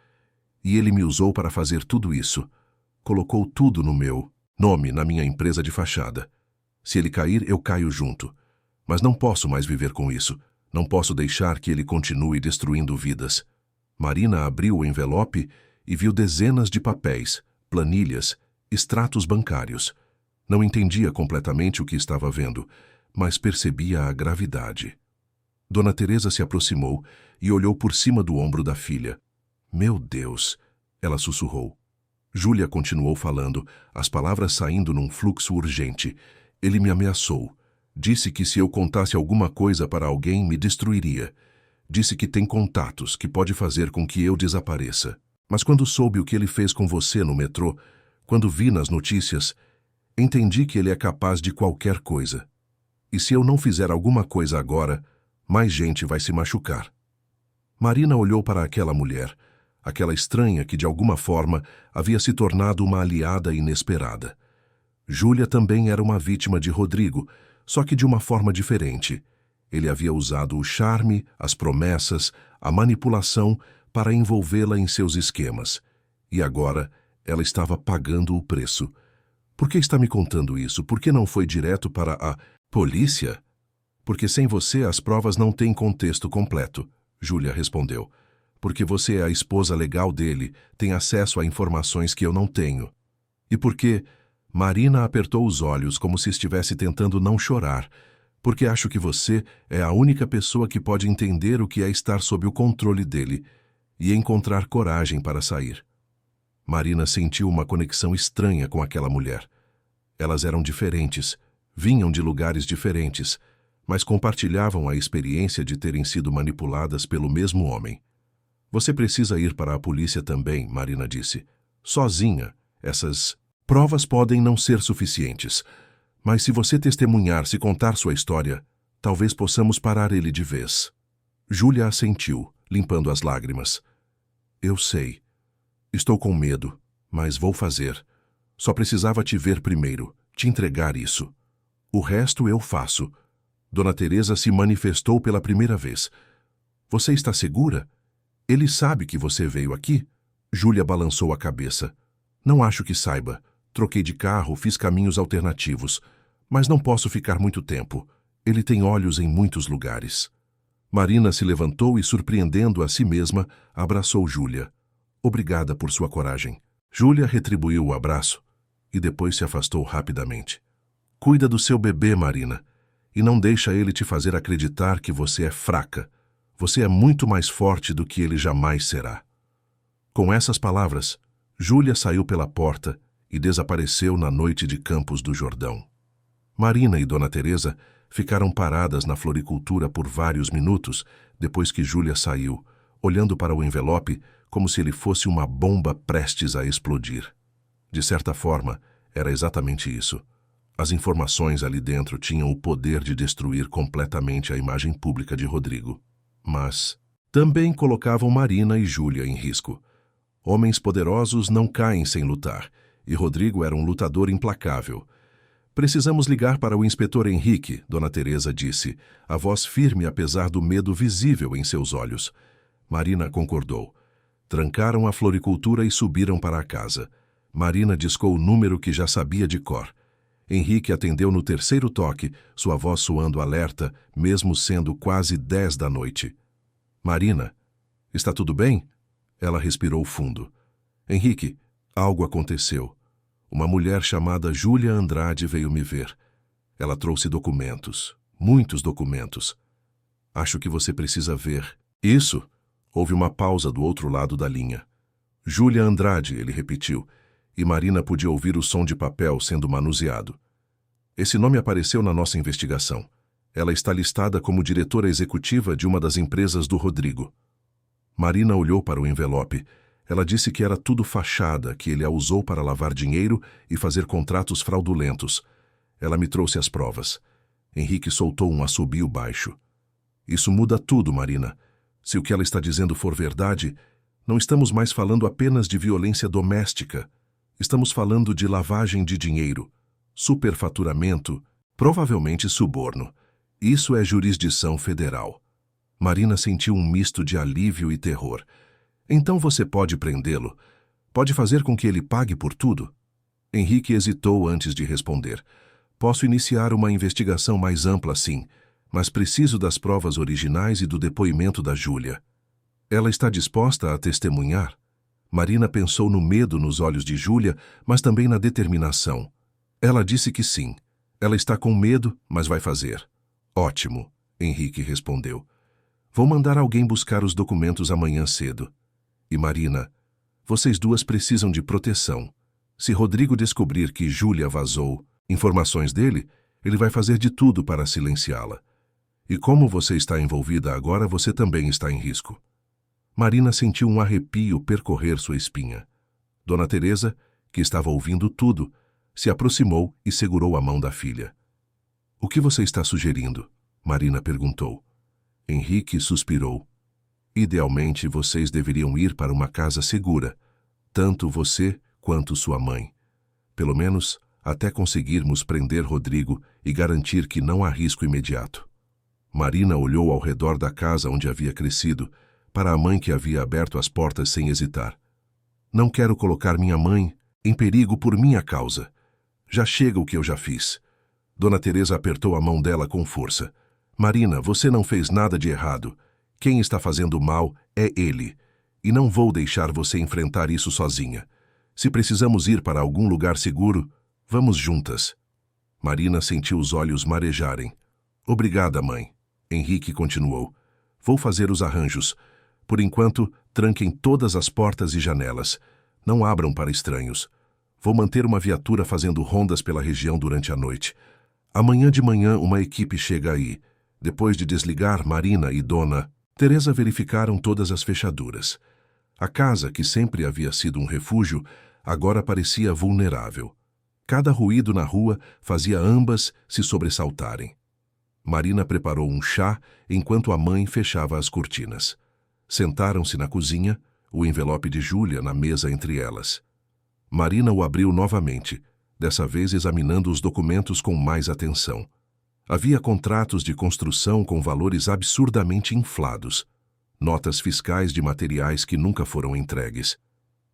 E ele me usou para fazer tudo isso. Colocou tudo no meu nome, na minha empresa de fachada. Se ele cair, eu caio junto. Mas não posso mais viver com isso. Não posso deixar que ele continue destruindo vidas. Marina abriu o envelope e viu dezenas de papéis, planilhas, extratos bancários. Não entendia completamente o que estava vendo, mas percebia a gravidade. Dona Teresa se aproximou e olhou por cima do ombro da filha. Meu Deus! Ela sussurrou. Júlia continuou falando, as palavras saindo num fluxo urgente. Ele me ameaçou. Disse que se eu contasse alguma coisa para alguém, me destruiria. Disse que tem contatos, que pode fazer com que eu desapareça. Mas quando soube o que ele fez com você no metrô, quando vi nas notícias, entendi que ele é capaz de qualquer coisa. E se eu não fizer alguma coisa agora, mais gente vai se machucar. Marina olhou para aquela mulher, aquela estranha que de alguma forma havia se tornado uma aliada inesperada. Júlia também era uma vítima de Rodrigo, só que de uma forma diferente. Ele havia usado o charme, as promessas, a manipulação para envolvê-la em seus esquemas. E agora ela estava pagando o preço. Por que está me contando isso? Por que não foi direto para a polícia? Porque sem você as provas não têm contexto completo, Júlia respondeu. Porque você é a esposa legal dele, tem acesso a informações que eu não tenho. E porque... Marina apertou os olhos como se estivesse tentando não chorar, porque acho que você é a única pessoa que pode entender o que é estar sob o controle dele e encontrar coragem para sair. Marina sentiu uma conexão estranha com aquela mulher. Elas eram diferentes, vinham de lugares diferentes, mas compartilhavam a experiência de terem sido manipuladas pelo mesmo homem. Você precisa ir para a polícia também, Marina disse. Sozinha, essas provas podem não ser suficientes, mas se você testemunhar, se contar sua história, talvez possamos parar ele de vez. Júlia assentiu, limpando as lágrimas. Eu sei. Estou com medo, mas vou fazer. Só precisava te ver primeiro, te entregar isso. O resto eu faço. Dona Teresa se manifestou pela primeira vez. Você está segura? Ele sabe que você veio aqui? Júlia balançou a cabeça. Não acho que saiba. Troquei de carro, fiz caminhos alternativos. Mas não posso ficar muito tempo. Ele tem olhos em muitos lugares. Marina se levantou e, surpreendendo a si mesma, abraçou Júlia. Obrigada por sua coragem. Júlia retribuiu o abraço e depois se afastou rapidamente. Cuida do seu bebê, Marina, e não deixa ele te fazer acreditar que você é fraca. Você é muito mais forte do que ele jamais será. Com essas palavras, Júlia saiu pela porta e desapareceu na noite de Campos do Jordão. Marina e Dona Teresa ficaram paradas na floricultura por vários minutos depois que Júlia saiu, olhando para o envelope como se ele fosse uma bomba prestes a explodir. De certa forma, era exatamente isso. As informações ali dentro tinham o poder de destruir completamente a imagem pública de Rodrigo. Mas também colocavam Marina e Júlia em risco. Homens poderosos não caem sem lutar, e Rodrigo era um lutador implacável. Precisamos ligar para o inspetor Henrique, Dona Teresa disse, a voz firme apesar do medo visível em seus olhos. Marina concordou. Trancaram a floricultura e subiram para a casa. Marina discou o número que já sabia de cor. Henrique atendeu no terceiro toque, sua voz soando alerta, mesmo sendo quase 10 da noite. Marina, está tudo bem? Ela respirou fundo. Henrique, algo aconteceu. Uma mulher chamada Júlia Andrade veio me ver. Ela trouxe documentos, muitos documentos. Acho que você precisa ver. Isso? Houve uma pausa do outro lado da linha. Júlia Andrade, ele repetiu, e Marina podia ouvir o som de papel sendo manuseado. Esse nome apareceu na nossa investigação. Ela está listada como diretora executiva de uma das empresas do Rodrigo. Marina olhou para o envelope. Ela disse que era tudo fachada, que ele a usou para lavar dinheiro e fazer contratos fraudulentos. Ela me trouxe as provas. Henrique soltou um assobio baixo. Isso muda tudo, Marina. Se o que ela está dizendo for verdade, não estamos mais falando apenas de violência doméstica. Estamos falando de lavagem de dinheiro, superfaturamento, provavelmente suborno. Isso é jurisdição federal. Marina sentiu um misto de alívio e terror. Então você pode prendê-lo? Pode fazer com que ele pague por tudo? Henrique hesitou antes de responder. Posso iniciar uma investigação mais ampla, sim, mas preciso das provas originais e do depoimento da Júlia. Ela está disposta a testemunhar? Marina pensou no medo nos olhos de Júlia, mas também na determinação. Ela disse que sim. Ela está com medo, mas vai fazer. Ótimo, Henrique respondeu. Vou mandar alguém buscar os documentos amanhã cedo. E Marina, vocês duas precisam de proteção. Se Rodrigo descobrir que Júlia vazou informações dele, ele vai fazer de tudo para silenciá-la. E como você está envolvida agora, você também está em risco. Marina sentiu um arrepio percorrer sua espinha. Dona Teresa, que estava ouvindo tudo, se aproximou e segurou a mão da filha. O que você está sugerindo? Marina perguntou. Henrique suspirou. Idealmente, vocês deveriam ir para uma casa segura, tanto você quanto sua mãe. Pelo menos, até conseguirmos prender Rodrigo e garantir que não há risco imediato. Marina olhou ao redor da casa onde havia crescido, para a mãe que havia aberto as portas sem hesitar. Não quero colocar minha mãe em perigo por minha causa. Já chega o que eu já fiz. Dona Teresa apertou a mão dela com força. Marina, você não fez nada de errado. Quem está fazendo mal é ele. E não vou deixar você enfrentar isso sozinha. Se precisamos ir para algum lugar seguro, vamos juntas. Marina sentiu os olhos marejarem. Obrigada, mãe. Henrique continuou. Vou fazer os arranjos. Por enquanto, tranquem todas as portas e janelas. Não abram para estranhos. Vou manter uma viatura fazendo rondas pela região durante a noite. Amanhã de manhã uma equipe chega aí. Depois de desligar, Marina e Dona Teresa verificaram todas as fechaduras. A casa, que sempre havia sido um refúgio, agora parecia vulnerável. Cada ruído na rua fazia ambas se sobressaltarem. Marina preparou um chá enquanto a mãe fechava as cortinas. Sentaram-se na cozinha, o envelope de Júlia na mesa entre elas. Marina o abriu novamente, dessa vez examinando os documentos com mais atenção. Havia contratos de construção com valores absurdamente inflados, notas fiscais de materiais que nunca foram entregues,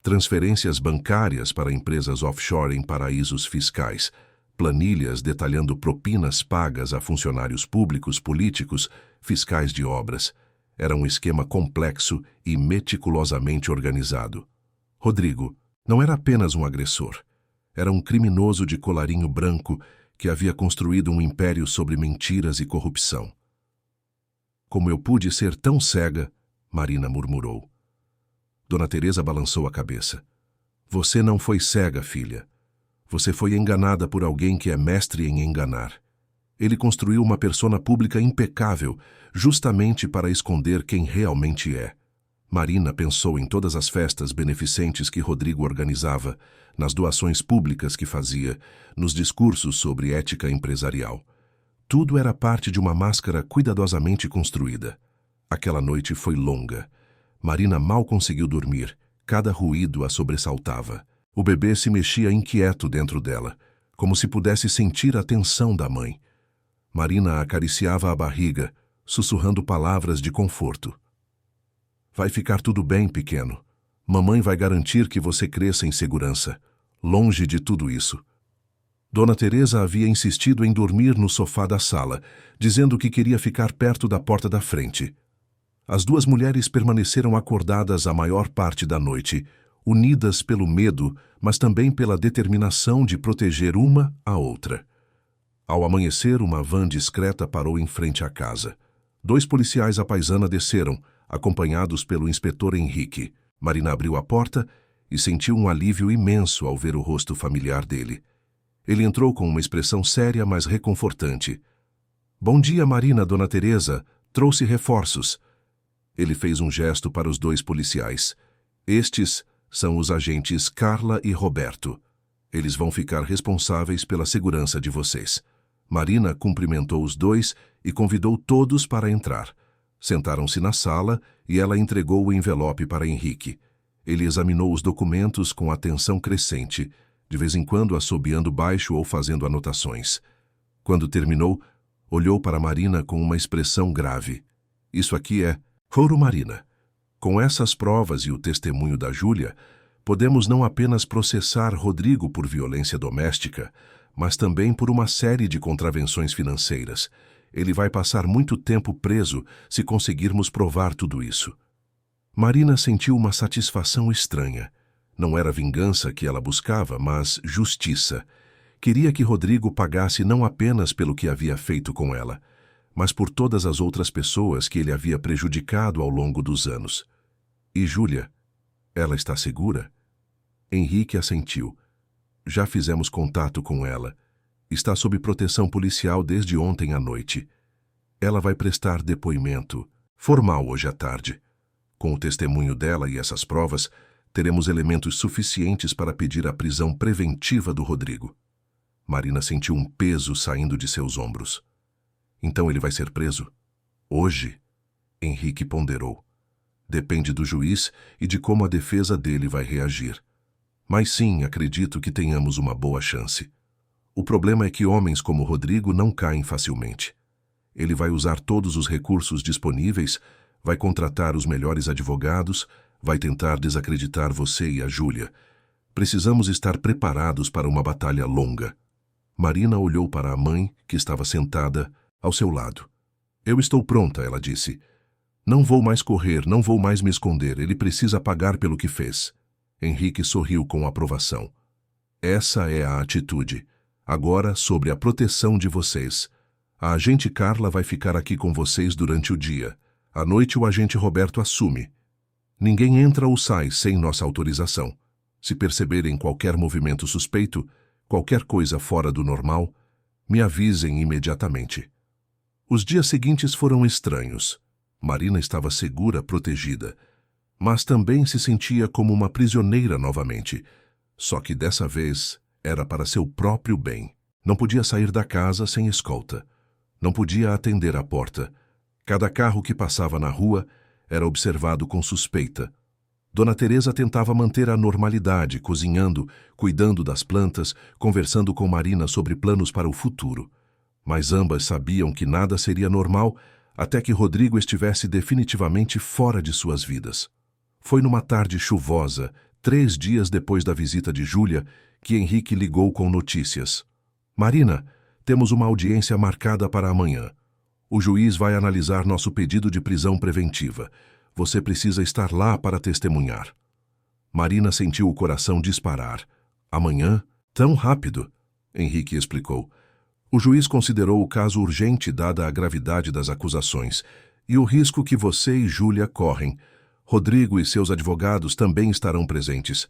transferências bancárias para empresas offshore em paraísos fiscais, planilhas detalhando propinas pagas a funcionários públicos, políticos, fiscais de obras. Era um esquema complexo e meticulosamente organizado. Rodrigo não era apenas um agressor. Era um criminoso de colarinho branco que havia construído um império sobre mentiras e corrupção. Como eu pude ser tão cega, Marina murmurou. Dona Teresa balançou a cabeça. Você não foi cega, filha. Você foi enganada por alguém que é mestre em enganar. Ele construiu uma persona pública impecável, justamente para esconder quem realmente é. Marina pensou em todas as festas beneficentes que Rodrigo organizava, nas doações públicas que fazia, nos discursos sobre ética empresarial. Tudo era parte de uma máscara cuidadosamente construída. Aquela noite foi longa. Marina mal conseguiu dormir, cada ruído a sobressaltava. O bebê se mexia inquieto dentro dela, como se pudesse sentir a tensão da mãe. Marina acariciava a barriga, sussurrando palavras de conforto. Vai ficar tudo bem, pequeno. Mamãe vai garantir que você cresça em segurança, longe de tudo isso. Dona Teresa havia insistido em dormir no sofá da sala, dizendo que queria ficar perto da porta da frente. As duas mulheres permaneceram acordadas a maior parte da noite, unidas pelo medo, mas também pela determinação de proteger uma a outra. Ao amanhecer, uma van discreta parou em frente à casa. 2 policiais à paisana desceram, acompanhados pelo inspetor Henrique. Marina abriu a porta e sentiu um alívio imenso ao ver o rosto familiar dele. Ele entrou com uma expressão séria, mas reconfortante. Bom dia, Marina, Dona Teresa. Trouxe reforços. Ele fez um gesto para os 2 policiais. Estes são os agentes Carla e Roberto. Eles vão ficar responsáveis pela segurança de vocês. Marina cumprimentou os 2 e convidou todos para entrar. Sentaram-se na sala e ela entregou o envelope para Henrique. Ele examinou os documentos com atenção crescente, de vez em quando assobiando baixo ou fazendo anotações. Quando terminou, olhou para Marina com uma expressão grave. Isso aqui é ouro, Marina. Com essas provas e o testemunho da Júlia, podemos não apenas processar Rodrigo por violência doméstica, mas também por uma série de contravenções financeiras. Ele vai passar muito tempo preso se conseguirmos provar tudo isso. Marina sentiu uma satisfação estranha. Não era vingança que ela buscava, mas justiça. Queria que Rodrigo pagasse não apenas pelo que havia feito com ela, mas por todas as outras pessoas que ele havia prejudicado ao longo dos anos. E Júlia? Ela está segura? Henrique assentiu. Já fizemos contato com ela. Está sob proteção policial desde ontem à noite. Ela vai prestar depoimento formal hoje à tarde. Com o testemunho dela e essas provas, teremos elementos suficientes para pedir a prisão preventiva do Rodrigo. Marina sentiu um peso saindo de seus ombros. Então ele vai ser preso? Hoje? Henrique ponderou. Depende do juiz e de como a defesa dele vai reagir. Mas sim, acredito que tenhamos uma boa chance. O problema é que homens como Rodrigo não caem facilmente. Ele vai usar todos os recursos disponíveis, vai contratar os melhores advogados, vai tentar desacreditar você e a Júlia. Precisamos estar preparados para uma batalha longa. Marina olhou para a mãe, que estava sentada ao seu lado. Eu estou pronta, ela disse. Não vou mais correr, não vou mais me esconder, ele precisa pagar pelo que fez. Henrique sorriu com aprovação. Essa é a atitude. Agora, sobre a proteção de vocês. A agente Carla vai ficar aqui com vocês durante o dia. À noite, o agente Roberto assume. Ninguém entra ou sai sem nossa autorização. Se perceberem qualquer movimento suspeito, qualquer coisa fora do normal, me avisem imediatamente. Os dias seguintes foram estranhos. Marina estava segura, protegida, mas também se sentia como uma prisioneira novamente. Só que dessa vez era para seu próprio bem. Não podia sair da casa sem escolta. Não podia atender à porta. Cada carro que passava na rua era observado com suspeita. Dona Teresa tentava manter a normalidade, cozinhando, cuidando das plantas, conversando com Marina sobre planos para o futuro. Mas ambas sabiam que nada seria normal até que Rodrigo estivesse definitivamente fora de suas vidas. Foi numa tarde chuvosa, 3 dias depois da visita de Júlia, que Henrique ligou com notícias. Marina, temos uma audiência marcada para amanhã. O juiz vai analisar nosso pedido de prisão preventiva. Você precisa estar lá para testemunhar. Marina sentiu o coração disparar. Amanhã? Tão rápido? Henrique explicou. O juiz considerou o caso urgente dada a gravidade das acusações e o risco que você e Júlia correm. Rodrigo e seus advogados também estarão presentes.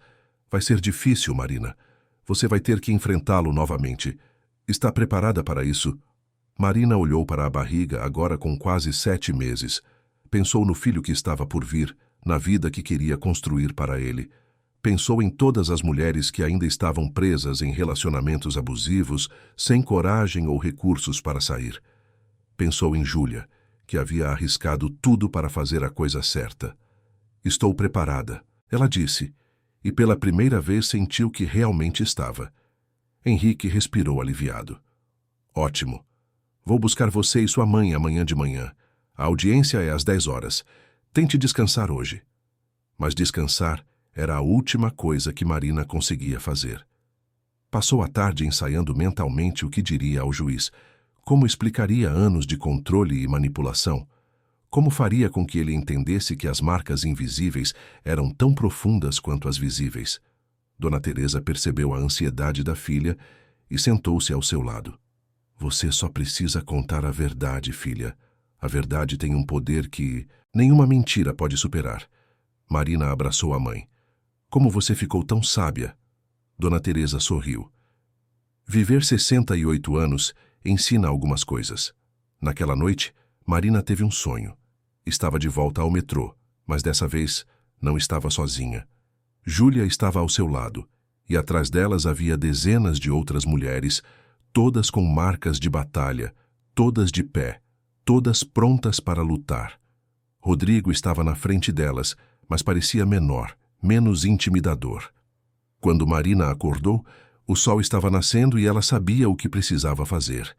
Vai ser difícil, Marina. Você vai ter que enfrentá-lo novamente. Está preparada para isso? Marina olhou para a barriga, agora com quase 7 meses. Pensou no filho que estava por vir, na vida que queria construir para ele. Pensou em todas as mulheres que ainda estavam presas em relacionamentos abusivos, sem coragem ou recursos para sair. Pensou em Júlia, que havia arriscado tudo para fazer a coisa certa. Estou preparada, ela disse, e pela primeira vez sentiu que realmente estava. Henrique respirou aliviado. Ótimo. Vou buscar você e sua mãe amanhã de manhã. A audiência é às 10 horas. Tente descansar hoje. Mas descansar era a última coisa que Marina conseguia fazer. Passou a tarde ensaiando mentalmente o que diria ao juiz, como explicaria anos de controle e manipulação, como faria com que ele entendesse que as marcas invisíveis eram tão profundas quanto as visíveis. Dona Teresa percebeu a ansiedade da filha e sentou-se ao seu lado. Você só precisa contar a verdade, filha. A verdade tem um poder que nenhuma mentira pode superar. Marina abraçou a mãe. Como você ficou tão sábia? Dona Teresa sorriu. Viver 68 anos ensina algumas coisas. Naquela noite, Marina teve um sonho. Estava de volta ao metrô, mas dessa vez não estava sozinha. Júlia estava ao seu lado, e atrás delas havia dezenas de outras mulheres, todas com marcas de batalha, todas de pé, todas prontas para lutar. Rodrigo estava na frente delas, mas parecia menor, menos intimidador. Quando Marina acordou, o sol estava nascendo e ela sabia o que precisava fazer.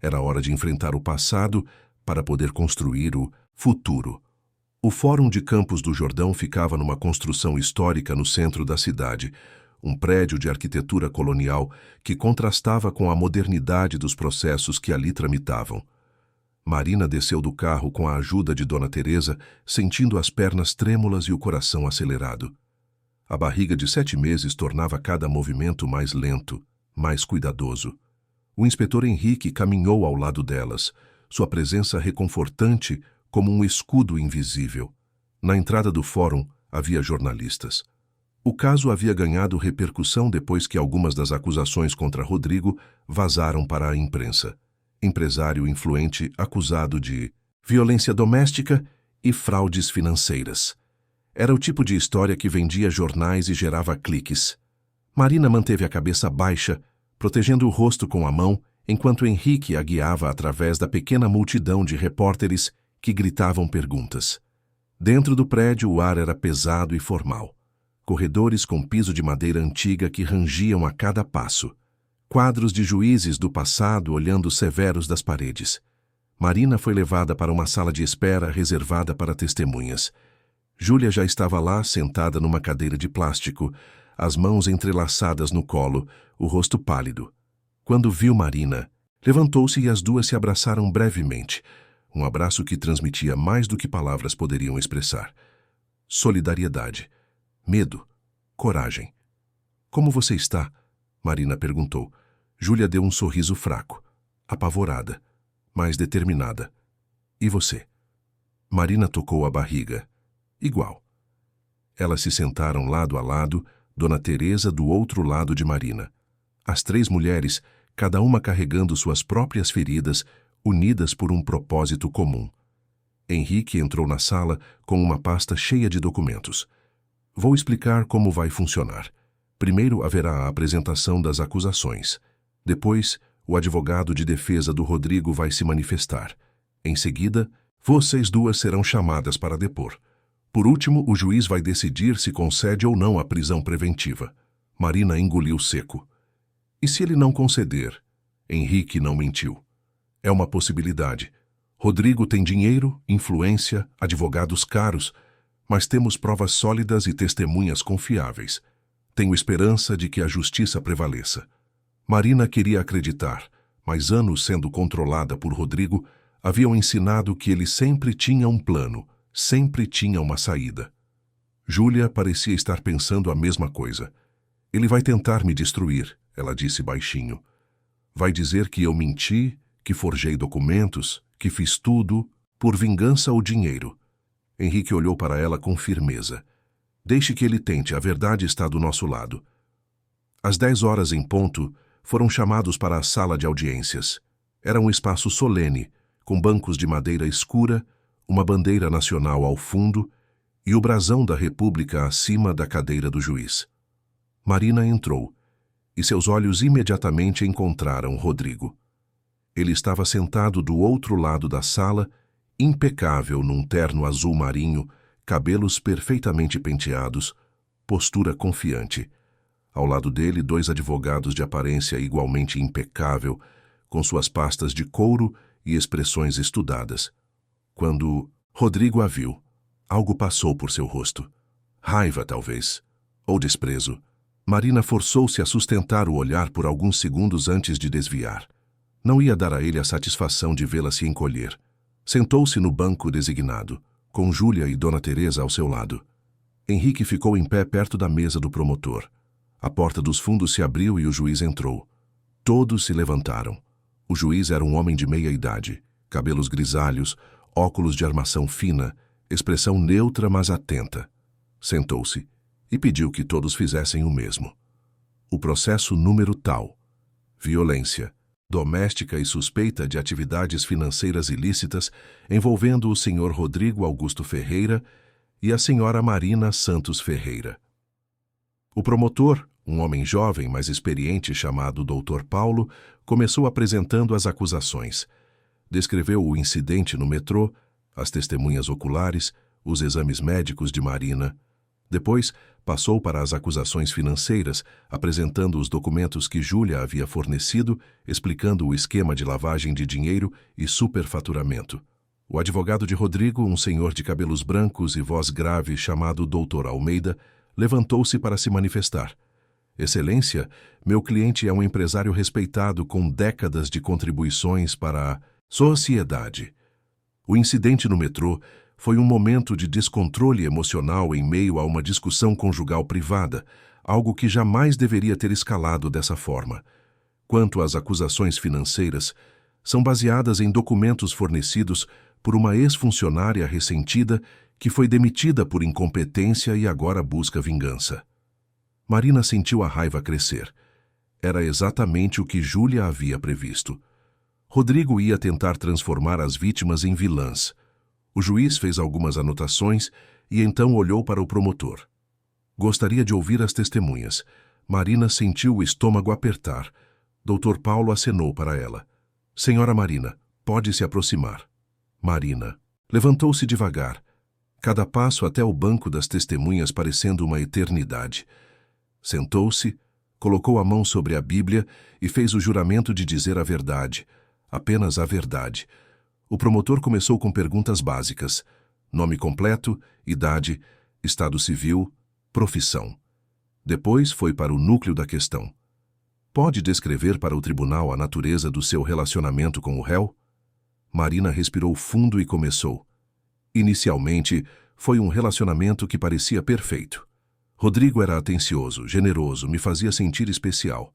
Era hora de enfrentar o passado para poder construir o futuro. O Fórum de Campos do Jordão ficava numa construção histórica no centro da cidade, um prédio de arquitetura colonial que contrastava com a modernidade dos processos que ali tramitavam. Marina desceu do carro com a ajuda de Dona Teresa, sentindo as pernas trêmulas e o coração acelerado. A barriga de 7 meses tornava cada movimento mais lento, mais cuidadoso. O inspetor Henrique caminhou ao lado delas, sua presença reconfortante como um escudo invisível. Na entrada do fórum havia jornalistas. O caso havia ganhado repercussão depois que algumas das acusações contra Rodrigo vazaram para a imprensa. Empresário influente acusado de violência doméstica e fraudes financeiras. Era o tipo de história que vendia jornais e gerava cliques. Marina manteve a cabeça baixa, protegendo o rosto com a mão, enquanto Henrique a guiava através da pequena multidão de repórteres que gritavam perguntas. Dentro do prédio o ar era pesado e formal. Corredores com piso de madeira antiga que rangiam a cada passo. Quadros de juízes do passado olhando severos das paredes. Marina foi levada para uma sala de espera reservada para testemunhas. Júlia já estava lá, sentada numa cadeira de plástico, as mãos entrelaçadas no colo, o rosto pálido. Quando viu Marina, levantou-se e as duas se abraçaram brevemente, um abraço que transmitia mais do que palavras poderiam expressar. Solidariedade, medo, coragem. Como você está? Marina perguntou. Júlia deu um sorriso fraco, apavorada, mas determinada. E você? Marina tocou a barriga. Igual. Elas se sentaram lado a lado, Dona Teresa do outro lado de Marina. As três mulheres, cada uma carregando suas próprias feridas, unidas por um propósito comum. Henrique entrou na sala com uma pasta cheia de documentos. Vou explicar como vai funcionar. Primeiro haverá a apresentação das acusações. Depois, o advogado de defesa do Rodrigo vai se manifestar. Em seguida, vocês duas serão chamadas para depor. Por último, o juiz vai decidir se concede ou não a prisão preventiva. Marina engoliu seco. E se ele não conceder? Henrique não mentiu. É uma possibilidade. Rodrigo tem dinheiro, influência, advogados caros, mas temos provas sólidas e testemunhas confiáveis. Tenho esperança de que a justiça prevaleça. Marina queria acreditar, mas anos sendo controlada por Rodrigo haviam ensinado que ele sempre tinha um plano, sempre tinha uma saída. Júlia parecia estar pensando a mesma coisa. Ele vai tentar me destruir, ela disse baixinho. Vai dizer que eu menti, que forjei documentos, que fiz tudo por vingança ou dinheiro. Henrique olhou para ela com firmeza. Deixe que ele tente, a verdade está do nosso lado. Às 10 horas em ponto, foram chamados para a sala de audiências. Era um espaço solene, com bancos de madeira escura, uma bandeira nacional ao fundo e o brasão da República acima da cadeira do juiz. Marina entrou, e seus olhos imediatamente encontraram Rodrigo. Ele estava sentado do outro lado da sala, impecável num terno azul marinho, cabelos perfeitamente penteados, postura confiante. Ao lado dele, dois advogados de aparência igualmente impecável, com suas pastas de couro e expressões estudadas. Quando Rodrigo a viu, algo passou por seu rosto. Raiva, talvez, ou desprezo. Marina forçou-se a sustentar o olhar por alguns segundos antes de desviar. Não ia dar a ele a satisfação de vê-la se encolher. Sentou-se no banco designado, com Júlia e Dona Teresa ao seu lado. Henrique ficou em pé perto da mesa do promotor. A porta dos fundos se abriu e o juiz entrou. Todos se levantaram. O juiz era um homem de meia idade, cabelos grisalhos, óculos de armação fina, expressão neutra mas atenta. Sentou-se e pediu que todos fizessem o mesmo. O processo número tal: violência doméstica e suspeita de atividades financeiras ilícitas envolvendo o senhor Rodrigo Augusto Ferreira e a senhora Marina Santos Ferreira. O promotor, um homem jovem, mas experiente, chamado Dr. Paulo, começou apresentando as acusações. Descreveu o incidente no metrô, as testemunhas oculares, os exames médicos de Marina. Depois, passou para as acusações financeiras, apresentando os documentos que Júlia havia fornecido, explicando o esquema de lavagem de dinheiro e superfaturamento. O advogado de Rodrigo, um senhor de cabelos brancos e voz grave chamado Dr. Almeida, levantou-se para se manifestar. Excelência, meu cliente é um empresário respeitado com décadas de contribuições para a sociedade. O incidente no metrô foi um momento de descontrole emocional em meio a uma discussão conjugal privada, algo que jamais deveria ter escalado dessa forma. Quanto às acusações financeiras, são baseadas em documentos fornecidos por uma ex-funcionária ressentida que foi demitida por incompetência e agora busca vingança. Marina sentiu a raiva crescer. Era exatamente o que Júlia havia previsto. Rodrigo ia tentar transformar as vítimas em vilãs. O juiz fez algumas anotações e então olhou para o promotor. Gostaria de ouvir as testemunhas. Marina sentiu o estômago apertar. Dr. Paulo acenou para ela. Senhora Marina, pode se aproximar. Marina levantou-se devagar, cada passo até o banco das testemunhas parecendo uma eternidade. Sentou-se, colocou a mão sobre a Bíblia e fez o juramento de dizer a verdade, apenas a verdade. O promotor começou com perguntas básicas: nome completo, idade, estado civil, profissão. Depois foi para o núcleo da questão. Pode descrever para o tribunal a natureza do seu relacionamento com o réu? Marina respirou fundo e começou. Inicialmente, foi um relacionamento que parecia perfeito. Rodrigo era atencioso, generoso, me fazia sentir especial.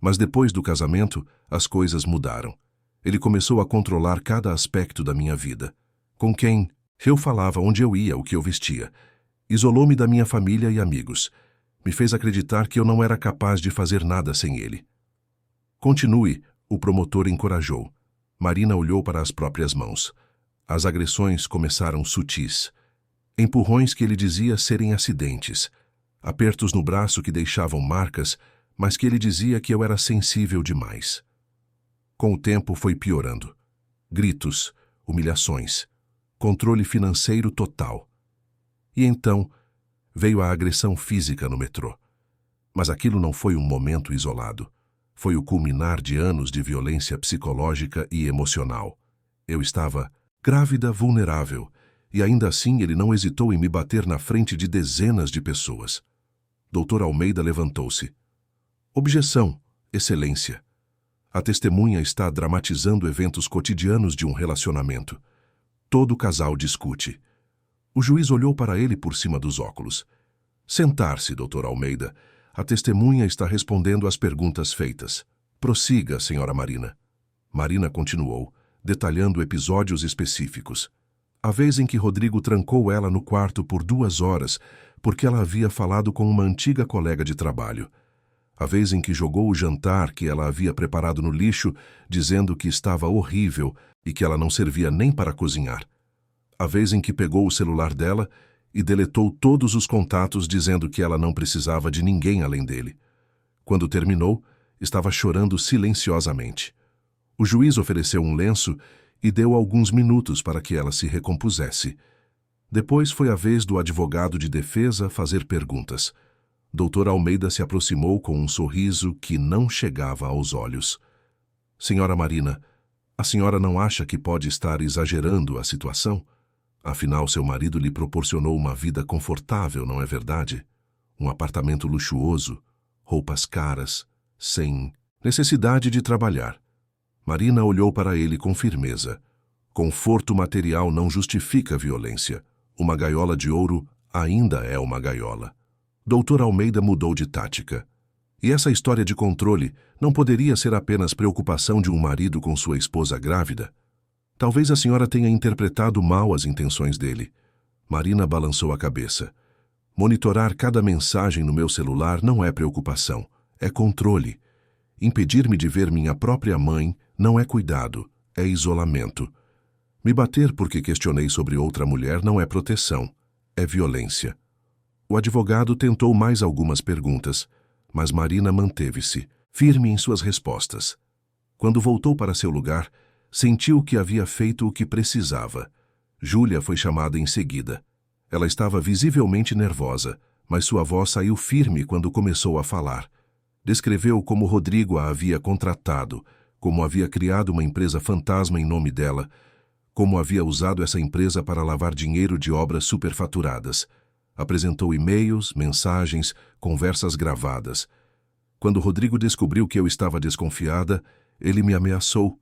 Mas depois do casamento, as coisas mudaram. Ele começou a controlar cada aspecto da minha vida. Com quem eu falava, onde eu ia, o que eu vestia. Isolou-me da minha família e amigos. Me fez acreditar que eu não era capaz de fazer nada sem ele. Continue, o promotor encorajou. Marina olhou para as próprias mãos. As agressões começaram sutis. Empurrões que ele dizia serem acidentes. Apertos no braço que deixavam marcas, mas que ele dizia que eu era sensível demais. Com o tempo foi piorando. Gritos, humilhações, controle financeiro total. E então veio a agressão física no metrô. Mas aquilo não foi um momento isolado. Foi o culminar de anos de violência psicológica e emocional. Eu estava grávida, vulnerável, e ainda assim ele não hesitou em me bater na frente de dezenas de pessoas. Dr. Almeida levantou-se. Objeção, Excelência. A testemunha está dramatizando eventos cotidianos de um relacionamento. Todo casal discute. O juiz olhou para ele por cima dos óculos. Sentar-se, Dr. Almeida. A testemunha está respondendo às perguntas feitas. Prossiga, senhora Marina. Marina continuou, detalhando episódios específicos. A vez em que Rodrigo trancou ela no quarto por 2 horas porque ela havia falado com uma antiga colega de trabalho. A vez em que jogou o jantar que ela havia preparado no lixo, dizendo que estava horrível e que ela não servia nem para cozinhar. A vez em que pegou o celular dela e deletou todos os contatos dizendo que ela não precisava de ninguém além dele. Quando terminou, estava chorando silenciosamente. O juiz ofereceu um lenço e deu alguns minutos para que ela se recompusesse. Depois foi a vez do advogado de defesa fazer perguntas. Dr. Almeida se aproximou com um sorriso que não chegava aos olhos. Senhora Marina, a senhora não acha que pode estar exagerando a situação? Afinal, seu marido lhe proporcionou uma vida confortável, não é verdade? Um apartamento luxuoso, roupas caras, sem necessidade de trabalhar. Marina olhou para ele com firmeza. Conforto material não justifica violência. Uma gaiola de ouro ainda é uma gaiola. Dr. Almeida mudou de tática. E essa história de controle não poderia ser apenas preocupação de um marido com sua esposa grávida? Talvez a senhora tenha interpretado mal as intenções dele. Marina balançou a cabeça. Monitorar cada mensagem no meu celular não é preocupação, é controle. Impedir-me de ver minha própria mãe não é cuidado, é isolamento. Me bater porque questionei sobre outra mulher não é proteção, é violência. O advogado tentou mais algumas perguntas, mas Marina manteve-se, firme em suas respostas. Quando voltou para seu lugar, sentiu que havia feito o que precisava. Júlia foi chamada em seguida. Ela estava visivelmente nervosa, mas sua voz saiu firme quando começou a falar. Descreveu como Rodrigo a havia contratado, como havia criado uma empresa fantasma em nome dela, como havia usado essa empresa para lavar dinheiro de obras superfaturadas. Apresentou e-mails, mensagens, conversas gravadas. Quando Rodrigo descobriu que eu estava desconfiada, ele me ameaçou.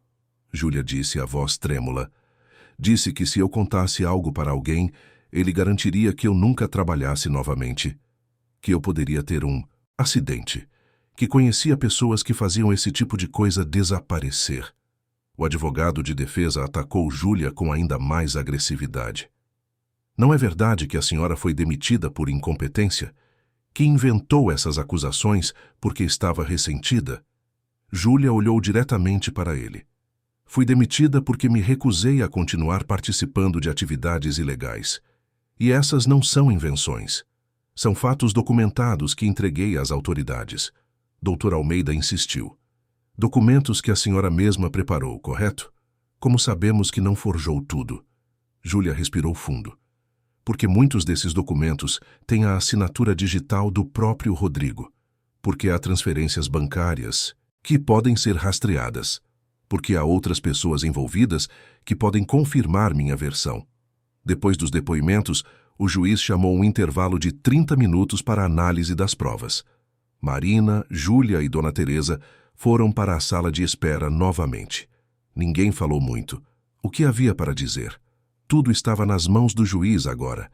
Júlia disse, a voz trêmula. Disse que se eu contasse algo para alguém, ele garantiria que eu nunca trabalhasse novamente. Que eu poderia ter um acidente. que conhecia pessoas que faziam esse tipo de coisa desaparecer. O advogado de defesa atacou Júlia com ainda mais agressividade. Não é verdade que a senhora foi demitida por incompetência? Que inventou essas acusações porque estava ressentida? Júlia olhou diretamente para ele. Fui demitida porque me recusei a continuar participando de atividades ilegais. E essas não são invenções. São fatos documentados que entreguei às autoridades. Dr. Almeida insistiu. Documentos que a senhora mesma preparou, correto? Como sabemos que não forjou tudo? Júlia respirou fundo. Porque muitos desses documentos têm a assinatura digital do próprio Rodrigo. Porque há transferências bancárias que podem ser rastreadas. Porque há outras pessoas envolvidas que podem confirmar minha versão. Depois dos depoimentos, o juiz chamou um intervalo de 30 minutos para a análise das provas. Marina, Júlia e Dona Teresa foram para a sala de espera novamente. Ninguém falou muito. O que havia para dizer? Tudo estava nas mãos do juiz agora.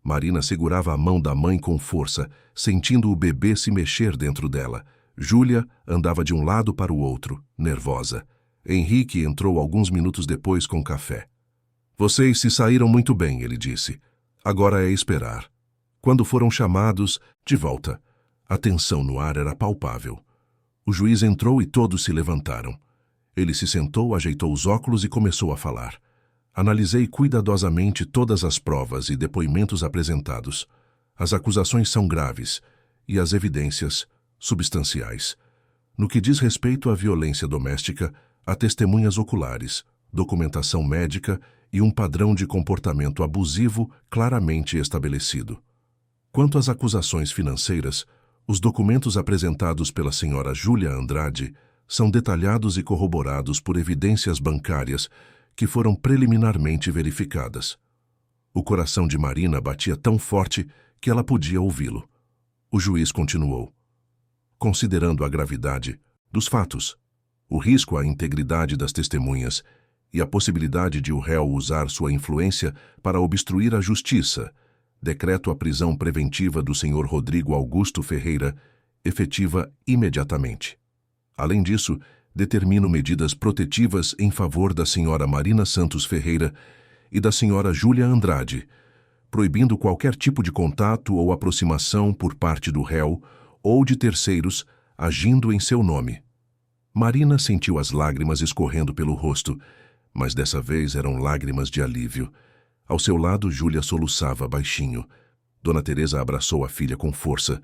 Marina segurava a mão da mãe com força, sentindo o bebê se mexer dentro dela. Júlia andava de um lado para o outro, nervosa. Henrique entrou alguns minutos depois com café. Vocês se saíram muito bem, ele disse. Agora é esperar. Quando foram chamados, de volta. A tensão no ar era palpável. O juiz entrou e todos se levantaram. Ele se sentou, ajeitou os óculos e começou a falar. Analisei cuidadosamente todas as provas e depoimentos apresentados. As acusações são graves e as evidências substanciais. No que diz respeito à violência doméstica, há testemunhas oculares, documentação médica e um padrão de comportamento abusivo claramente estabelecido. Quanto às acusações financeiras, os documentos apresentados pela senhora Júlia Andrade são detalhados e corroborados por evidências bancárias que foram preliminarmente verificadas. O coração de Marina batia tão forte que ela podia ouvi-lo. O juiz continuou. Considerando a gravidade dos fatos, o risco à integridade das testemunhas e a possibilidade de o réu usar sua influência para obstruir a justiça, decreto a prisão preventiva do senhor Rodrigo Augusto Ferreira, efetiva imediatamente. Além disso, determino medidas protetivas em favor da senhora Marina Santos Ferreira e da senhora Júlia Andrade, proibindo qualquer tipo de contato ou aproximação por parte do réu ou de terceiros agindo em seu nome. Marina sentiu as lágrimas escorrendo pelo rosto, mas dessa vez eram lágrimas de alívio. Ao seu lado, Júlia soluçava baixinho. Dona Teresa abraçou a filha com força.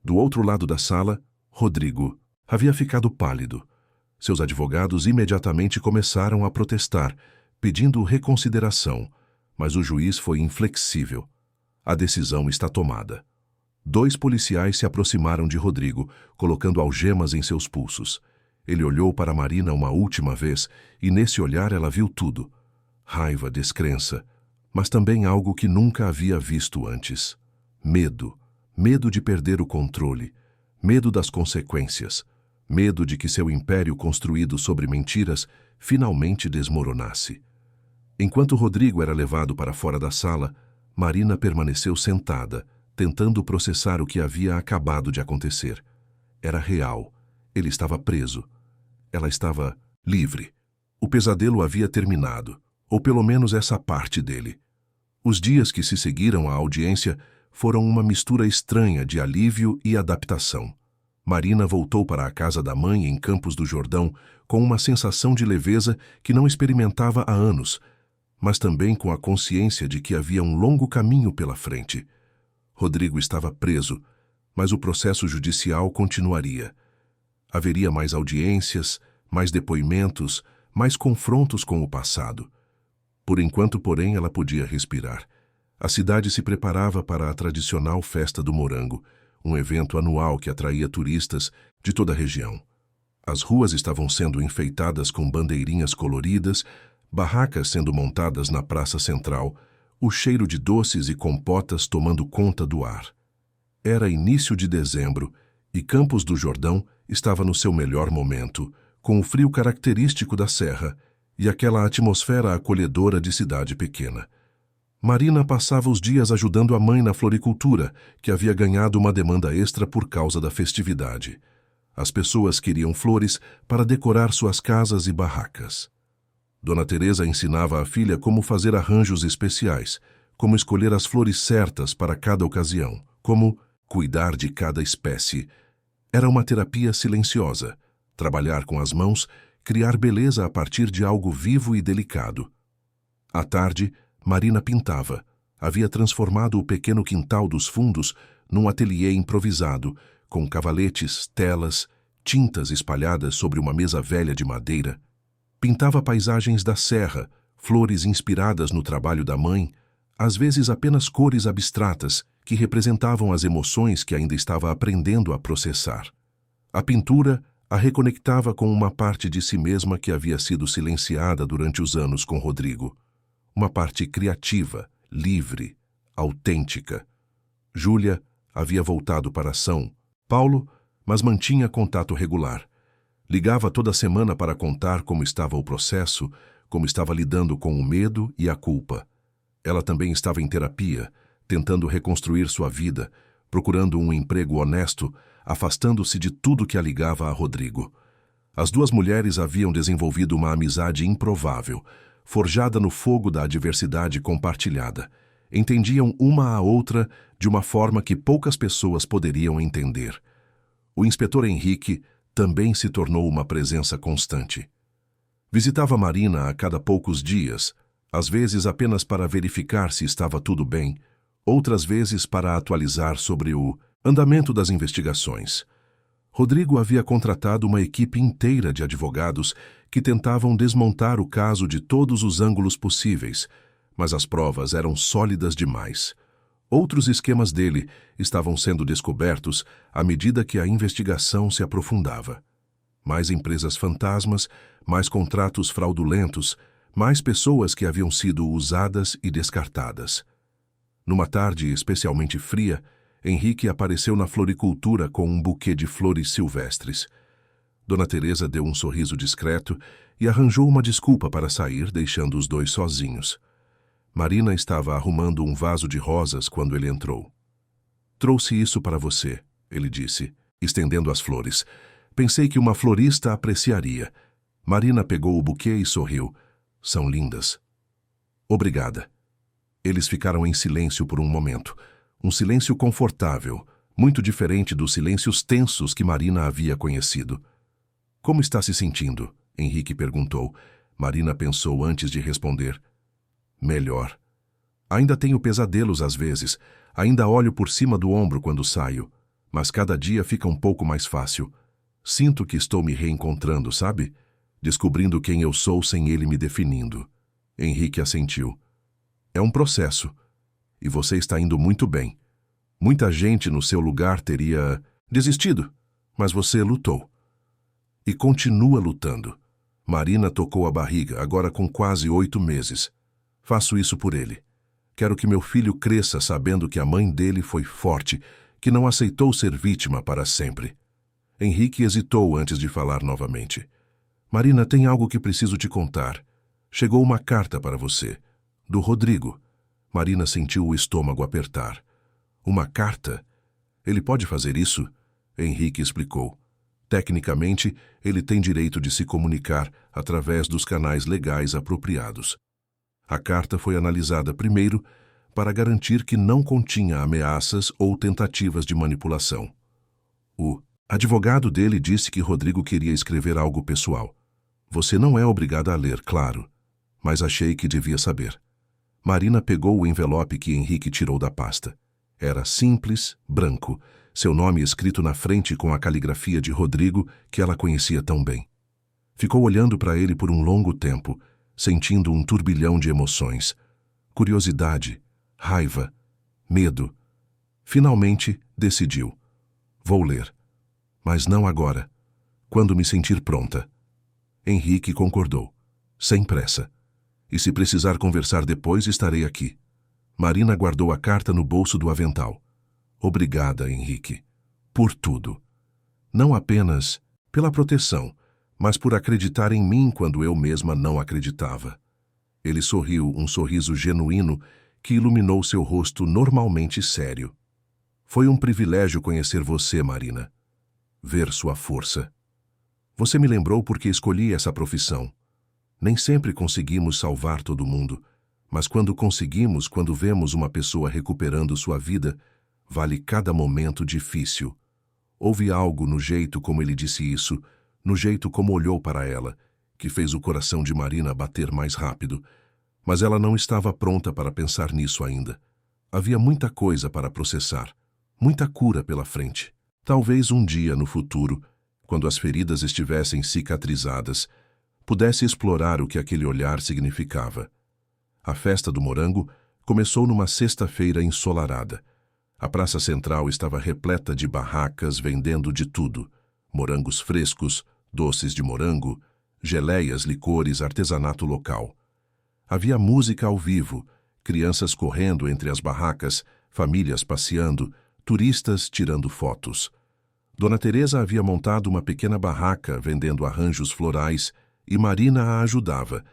Do outro lado da sala, Rodrigo havia ficado pálido. Seus advogados imediatamente começaram a protestar, pedindo reconsideração, mas o juiz foi inflexível. A decisão está tomada. 2 policiais se aproximaram de Rodrigo, colocando algemas em seus pulsos. Ele olhou para Marina uma última vez e nesse olhar ela viu tudo. Raiva, descrença, mas também algo que nunca havia visto antes. Medo. Medo de perder o controle. Medo das consequências. Medo de que seu império construído sobre mentiras finalmente desmoronasse. Enquanto Rodrigo era levado para fora da sala, Marina permaneceu sentada, tentando processar o que havia acabado de acontecer. Era real. Ele estava preso. Ela estava livre. O pesadelo havia terminado, ou pelo menos essa parte dele. Os dias que se seguiram à audiência foram uma mistura estranha de alívio e adaptação. Marina voltou para a casa da mãe em Campos do Jordão com uma sensação de leveza que não experimentava há anos, mas também com a consciência de que havia um longo caminho pela frente. Rodrigo estava preso, mas o processo judicial continuaria. Haveria mais audiências, mais depoimentos, mais confrontos com o passado. Por enquanto, porém, ela podia respirar. A cidade se preparava para a tradicional Festa do Morango, um evento anual que atraía turistas de toda a região. As ruas estavam sendo enfeitadas com bandeirinhas coloridas, barracas sendo montadas na praça central, o cheiro de doces e compotas tomando conta do ar. Era início de dezembro e Campos do Jordão estava no seu melhor momento, com o frio característico da serra e aquela atmosfera acolhedora de cidade pequena. Marina passava os dias ajudando a mãe na floricultura, que havia ganhado uma demanda extra por causa da festividade. As pessoas queriam flores para decorar suas casas e barracas. Dona Teresa ensinava à filha como fazer arranjos especiais, como escolher as flores certas para cada ocasião, como cuidar de cada espécie. Era uma terapia silenciosa. Trabalhar com as mãos, criar beleza a partir de algo vivo e delicado. À tarde, Marina pintava. Havia transformado o pequeno quintal dos fundos num ateliê improvisado, com cavaletes, telas, tintas espalhadas sobre uma mesa velha de madeira. Pintava paisagens da serra, flores inspiradas no trabalho da mãe, às vezes apenas cores abstratas que representavam as emoções que ainda estava aprendendo a processar. A pintura a reconectava com uma parte de si mesma que havia sido silenciada durante os anos com Rodrigo. Uma parte criativa, livre, autêntica. Júlia havia voltado para São Paulo, mas mantinha contato regular. Ligava toda semana para contar como estava o processo, como estava lidando com o medo e a culpa. Ela também estava em terapia, tentando reconstruir sua vida, procurando um emprego honesto, afastando-se de tudo que a ligava a Rodrigo. As duas mulheres haviam desenvolvido uma amizade improvável, forjada no fogo da adversidade compartilhada. Entendiam uma a outra de uma forma que poucas pessoas poderiam entender. O inspetor Henrique também se tornou uma presença constante. Visitava Marina a cada poucos dias, às vezes apenas para verificar se estava tudo bem, outras vezes para atualizar sobre o andamento das investigações. Rodrigo havia contratado uma equipe inteira de advogados que tentavam desmontar o caso de todos os ângulos possíveis, mas as provas eram sólidas demais. Outros esquemas dele estavam sendo descobertos à medida que a investigação se aprofundava. Mais empresas fantasmas, mais contratos fraudulentos, mais pessoas que haviam sido usadas e descartadas. Numa tarde especialmente fria, Henrique apareceu na floricultura com um buquê de flores silvestres. Dona Teresa deu um sorriso discreto e arranjou uma desculpa para sair, deixando os dois sozinhos. Marina estava arrumando um vaso de rosas quando ele entrou. "Trouxe isso para você", ele disse, estendendo as flores. "Pensei que uma florista apreciaria." Marina pegou o buquê e sorriu. "São lindas." "Obrigada." Eles ficaram em silêncio por um momento. Um silêncio confortável, muito diferente dos silêncios tensos que Marina havia conhecido. "Como está se sentindo?" Henrique perguntou. Marina pensou antes de responder. "Melhor. Ainda tenho pesadelos às vezes, ainda olho por cima do ombro quando saio, mas cada dia fica um pouco mais fácil. Sinto que estou me reencontrando, sabe? Descobrindo quem eu sou sem ele me definindo." Henrique assentiu. "É um processo. E você está indo muito bem. Muita gente no seu lugar teria desistido, mas você lutou. E continua lutando." Marina tocou a barriga, agora com quase 8 meses. "Faço isso por ele. Quero que meu filho cresça sabendo que a mãe dele foi forte, que não aceitou ser vítima para sempre." Henrique hesitou antes de falar novamente. "Marina, tem algo que preciso te contar. Chegou uma carta para você. Do Rodrigo." Marina sentiu o estômago apertar. "Uma carta? Ele pode fazer isso?" Henrique explicou. "Tecnicamente, ele tem direito de se comunicar através dos canais legais apropriados." A carta foi analisada primeiro para garantir que não continha ameaças ou tentativas de manipulação. O advogado dele disse que Rodrigo queria escrever algo pessoal. "Você não é obrigada a ler, claro, mas achei que devia saber." Marina pegou o envelope que Henrique tirou da pasta. Era simples, branco, seu nome escrito na frente com a caligrafia de Rodrigo que ela conhecia tão bem. Ficou olhando para ele por um longo tempo, sentindo um turbilhão de emoções. Curiosidade, raiva, medo. Finalmente, decidiu. "Vou ler. Mas não agora. Quando me sentir pronta." Henrique concordou. "Sem pressa. E se precisar conversar depois, estarei aqui." Marina guardou a carta no bolso do avental. "Obrigada, Henrique. Por tudo. Não apenas pela proteção, mas por acreditar em mim quando eu mesma não acreditava." Ele sorriu, um sorriso genuíno que iluminou seu rosto normalmente sério. "Foi um privilégio conhecer você, Marina." ver sua força. Você me lembrou porque escolhi essa profissão. Nem sempre conseguimos salvar todo mundo, mas quando conseguimos, quando vemos uma pessoa recuperando sua vida, vale cada momento difícil. Houve algo no jeito como ele disse isso, no jeito como olhou para ela, que fez o coração de Marina bater mais rápido. Mas ela não estava pronta para pensar nisso ainda. Havia muita coisa para processar, muita cura pela frente. Talvez um dia no futuro, quando as feridas estivessem cicatrizadas, pudesse explorar o que aquele olhar significava. A festa do morango começou numa sexta-feira ensolarada. A praça central estava repleta de barracas vendendo de tudo: morangos frescos, doces de morango, geleias, licores, artesanato local. Havia música ao vivo, crianças correndo entre as barracas, famílias passeando, turistas tirando fotos. Dona Teresa havia montado uma pequena barraca vendendo arranjos florais e Marina a ajudava,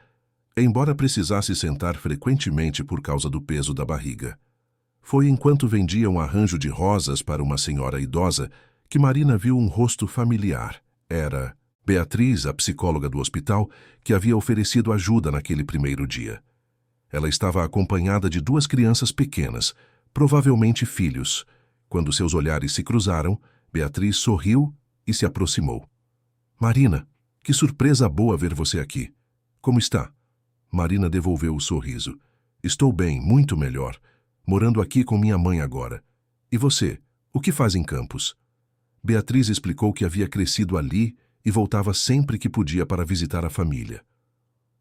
embora precisasse sentar frequentemente por causa do peso da barriga. Foi enquanto vendia um arranjo de rosas para uma senhora idosa que Marina viu um rosto familiar. Era Beatriz, a psicóloga do hospital, que havia oferecido ajuda naquele primeiro dia. Ela estava acompanhada de duas crianças pequenas, provavelmente filhos. Quando seus olhares se cruzaram, Beatriz sorriu e se aproximou. Marina, que surpresa boa ver você aqui. Como está? Marina devolveu o sorriso. Estou bem, muito melhor. Morando aqui com minha mãe agora. E você, o que faz em Campos? Beatriz explicou que havia crescido ali e voltava sempre que podia para visitar a família.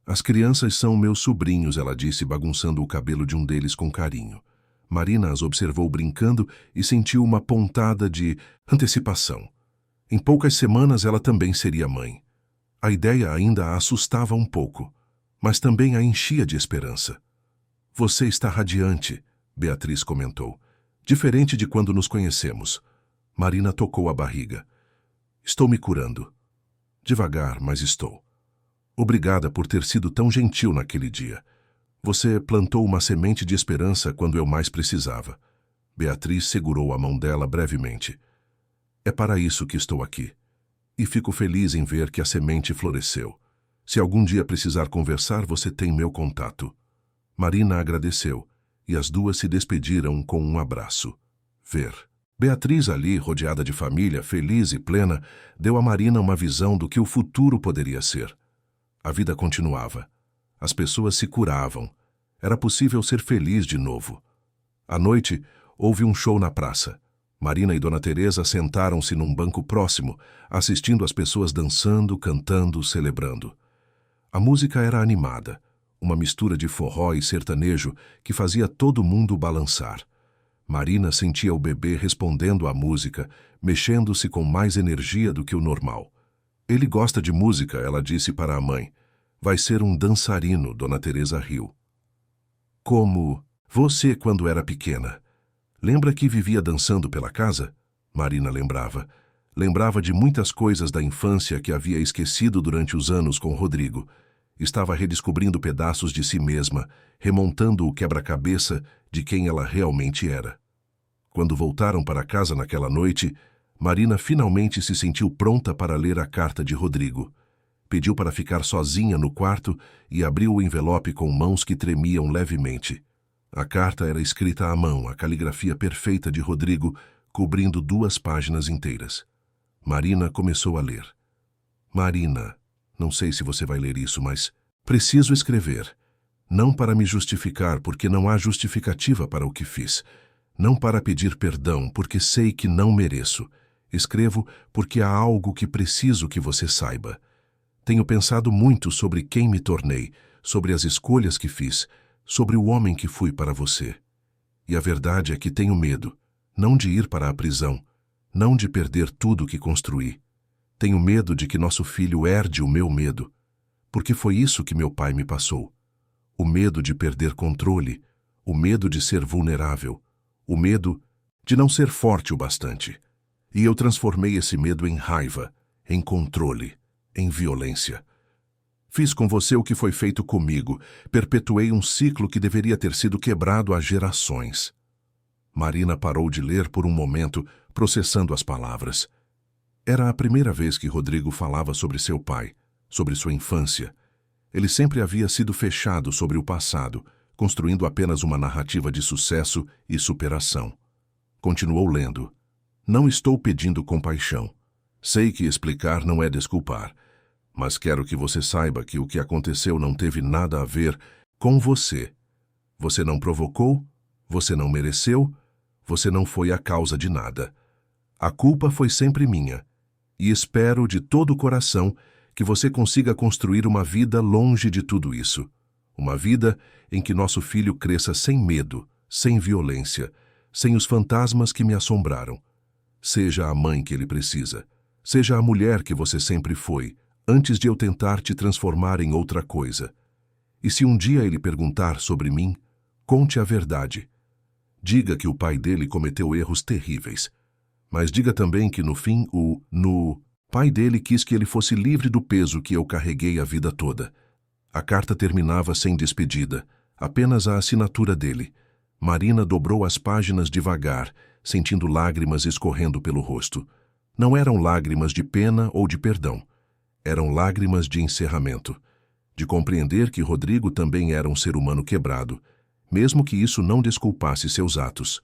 As crianças são meus sobrinhos, ela disse, bagunçando o cabelo de um deles com carinho. Marina as observou brincando e sentiu uma pontada de antecipação. Em poucas semanas ela também seria mãe. A ideia ainda a assustava um pouco, mas também a enchia de esperança. Você está radiante, Beatriz comentou. Diferente de quando nos conhecemos. Marina tocou a barriga. Estou me curando. Devagar, mas estou. Obrigada por ter sido tão gentil naquele dia. Você plantou uma semente de esperança quando eu mais precisava. Beatriz segurou a mão dela brevemente. É para isso que estou aqui. E fico feliz em ver que a semente floresceu. Se algum dia precisar conversar, você tem meu contato. Marina agradeceu, e as duas se despediram com um abraço. Beatriz ali, rodeada de família, feliz e plena, deu a Marina uma visão do que o futuro poderia ser. A vida continuava. As pessoas se curavam. Era possível ser feliz de novo. À noite, houve um show na praça. Marina e Dona Teresa sentaram-se num banco próximo, assistindo as pessoas dançando, cantando, celebrando. A música era animada, uma mistura de forró e sertanejo que fazia todo mundo balançar. Marina sentia o bebê respondendo à música, mexendo-se com mais energia do que o normal. Ele gosta de música, ela disse para a mãe. Vai ser um dançarino, Dona Teresa riu. Como você quando era pequena. Lembra que vivia dançando pela casa? Marina lembrava. Lembrava de muitas coisas da infância que havia esquecido durante os anos com Rodrigo. Estava redescobrindo pedaços de si mesma, remontando o quebra-cabeça de quem ela realmente era. Quando voltaram para casa naquela noite, Marina finalmente se sentiu pronta para ler a carta de Rodrigo. Pediu para ficar sozinha no quarto e abriu o envelope com mãos que tremiam levemente. A carta era escrita à mão, a caligrafia perfeita de Rodrigo, cobrindo 2 páginas inteiras. Marina começou a ler. Marina, não sei se você vai ler isso, mas preciso escrever. Não para me justificar, porque não há justificativa para o que fiz. Não para pedir perdão, porque sei que não mereço. Escrevo porque há algo que preciso que você saiba. Tenho pensado muito sobre quem me tornei, sobre as escolhas que fiz, sobre o homem que fui para você. E a verdade é que tenho medo, não de ir para a prisão, não de perder tudo que construí. Tenho medo de que nosso filho herde o meu medo, porque foi isso que meu pai me passou. O medo de perder controle, o medo de ser vulnerável, o medo de não ser forte o bastante. E eu transformei esse medo em raiva, em controle, em violência. Fiz com você o que foi feito comigo, perpetuei um ciclo que deveria ter sido quebrado há gerações. Marina parou de ler por um momento, processando as palavras. Era a primeira vez que Rodrigo falava sobre seu pai, sobre sua infância. Ele sempre havia sido fechado sobre o passado, construindo apenas uma narrativa de sucesso e superação. Continuou lendo. Não estou pedindo compaixão. Sei que explicar não é desculpar, mas quero que você saiba que o que aconteceu não teve nada a ver com você. Você não provocou, você não mereceu, você não foi a causa de nada. A culpa foi sempre minha, e espero de todo o coração que você consiga construir uma vida longe de tudo isso. Uma vida em que nosso filho cresça sem medo, sem violência, sem os fantasmas que me assombraram. Seja a mãe que ele precisa. Seja a mulher que você sempre foi, antes de eu tentar te transformar em outra coisa. E se um dia ele perguntar sobre mim, conte a verdade. Diga que o pai dele cometeu erros terríveis. Mas diga também que no fim o pai dele quis que ele fosse livre do peso que eu carreguei a vida toda. A carta terminava sem despedida, apenas a assinatura dele. Marina dobrou as páginas devagar, sentindo lágrimas escorrendo pelo rosto. Não eram lágrimas de pena ou de perdão. Eram lágrimas de encerramento, de compreender que Rodrigo também era um ser humano quebrado, mesmo que isso não desculpasse seus atos,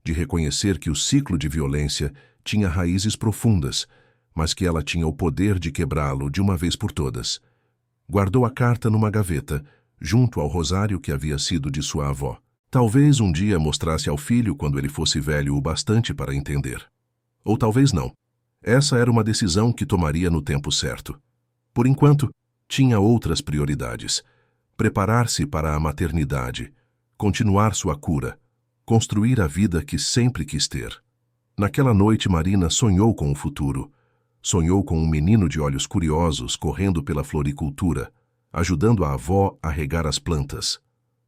de reconhecer que o ciclo de violência tinha raízes profundas, mas que ela tinha o poder de quebrá-lo de uma vez por todas. Guardou a carta numa gaveta, junto ao rosário que havia sido de sua avó. Talvez um dia mostrasse ao filho quando ele fosse velho o bastante para entender. Ou talvez não. Essa era uma decisão que tomaria no tempo certo. Por enquanto, tinha outras prioridades. Preparar-se para a maternidade, continuar sua cura, construir a vida que sempre quis ter. Naquela noite, Marina sonhou com o futuro. Sonhou com um menino de olhos curiosos correndo pela floricultura, ajudando a avó a regar as plantas.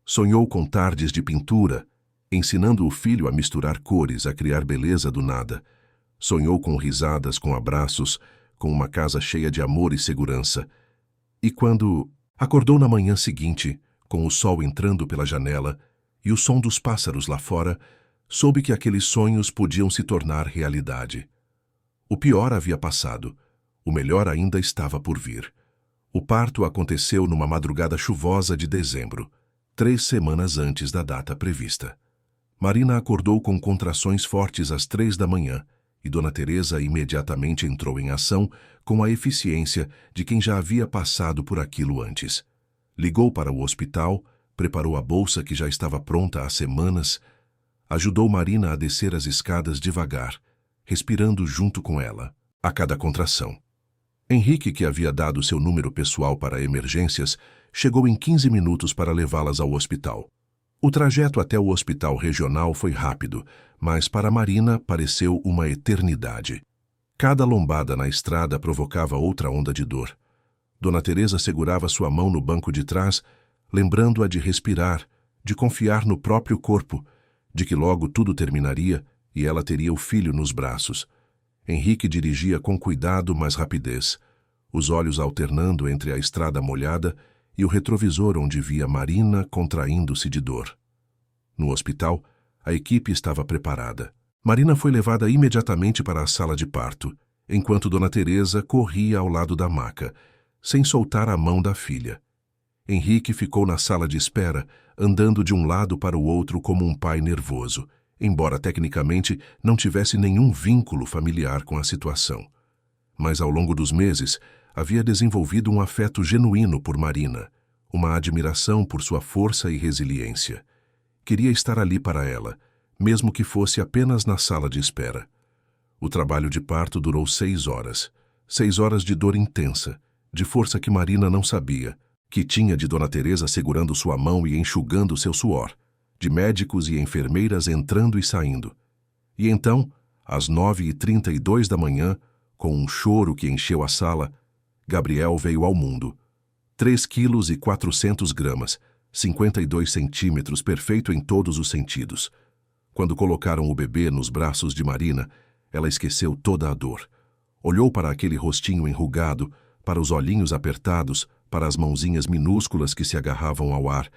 Sonhou com tardes de pintura, ensinando o filho a misturar cores, a criar beleza do nada. Sonhou com risadas, com abraços, com uma casa cheia de amor e segurança. E quando acordou na manhã seguinte, com o sol entrando pela janela e o som dos pássaros lá fora, soube que aqueles sonhos podiam se tornar realidade. O pior havia passado, o melhor ainda estava por vir. O parto aconteceu numa madrugada chuvosa de dezembro, 3 semanas antes da data prevista. Marina acordou com contrações fortes às 3 da manhã, e Dona Teresa imediatamente entrou em ação com a eficiência de quem já havia passado por aquilo antes. Ligou para o hospital, preparou a bolsa que já estava pronta há semanas, ajudou Marina a descer as escadas devagar, respirando junto com ela, a cada contração. Henrique, que havia dado seu número pessoal para emergências, chegou em 15 minutos para levá-las ao hospital. O trajeto até o hospital regional foi rápido, mas para Marina pareceu uma eternidade. Cada lombada na estrada provocava outra onda de dor. Dona Teresa segurava sua mão no banco de trás, lembrando-a de respirar, de confiar no próprio corpo, de que logo tudo terminaria e ela teria o filho nos braços. Henrique dirigia com cuidado, mas rapidez, os olhos alternando entre a estrada molhada e o retrovisor onde via Marina contraindo-se de dor. No hospital, a equipe estava preparada. Marina foi levada imediatamente para a sala de parto, enquanto Dona Teresa corria ao lado da maca, sem soltar a mão da filha. Henrique ficou na sala de espera, andando de um lado para o outro como um pai nervoso, embora tecnicamente não tivesse nenhum vínculo familiar com a situação. Mas ao longo dos meses, havia desenvolvido um afeto genuíno por Marina, uma admiração por sua força e resiliência. Queria estar ali para ela, mesmo que fosse apenas na sala de espera. O trabalho de parto durou 6 horas. 6 horas de dor intensa, de força que Marina não sabia, que tinha de Dona Teresa segurando sua mão e enxugando seu suor, de médicos e enfermeiras entrando e saindo. E então, às 9h32 da manhã, com um choro que encheu a sala, Gabriel veio ao mundo. 3,4 kg, 52 centímetros, perfeito em todos os sentidos. Quando colocaram o bebê nos braços de Marina, ela esqueceu toda a dor. Olhou para aquele rostinho enrugado, para os olhinhos apertados, para as mãozinhas minúsculas que se agarravam ao ar,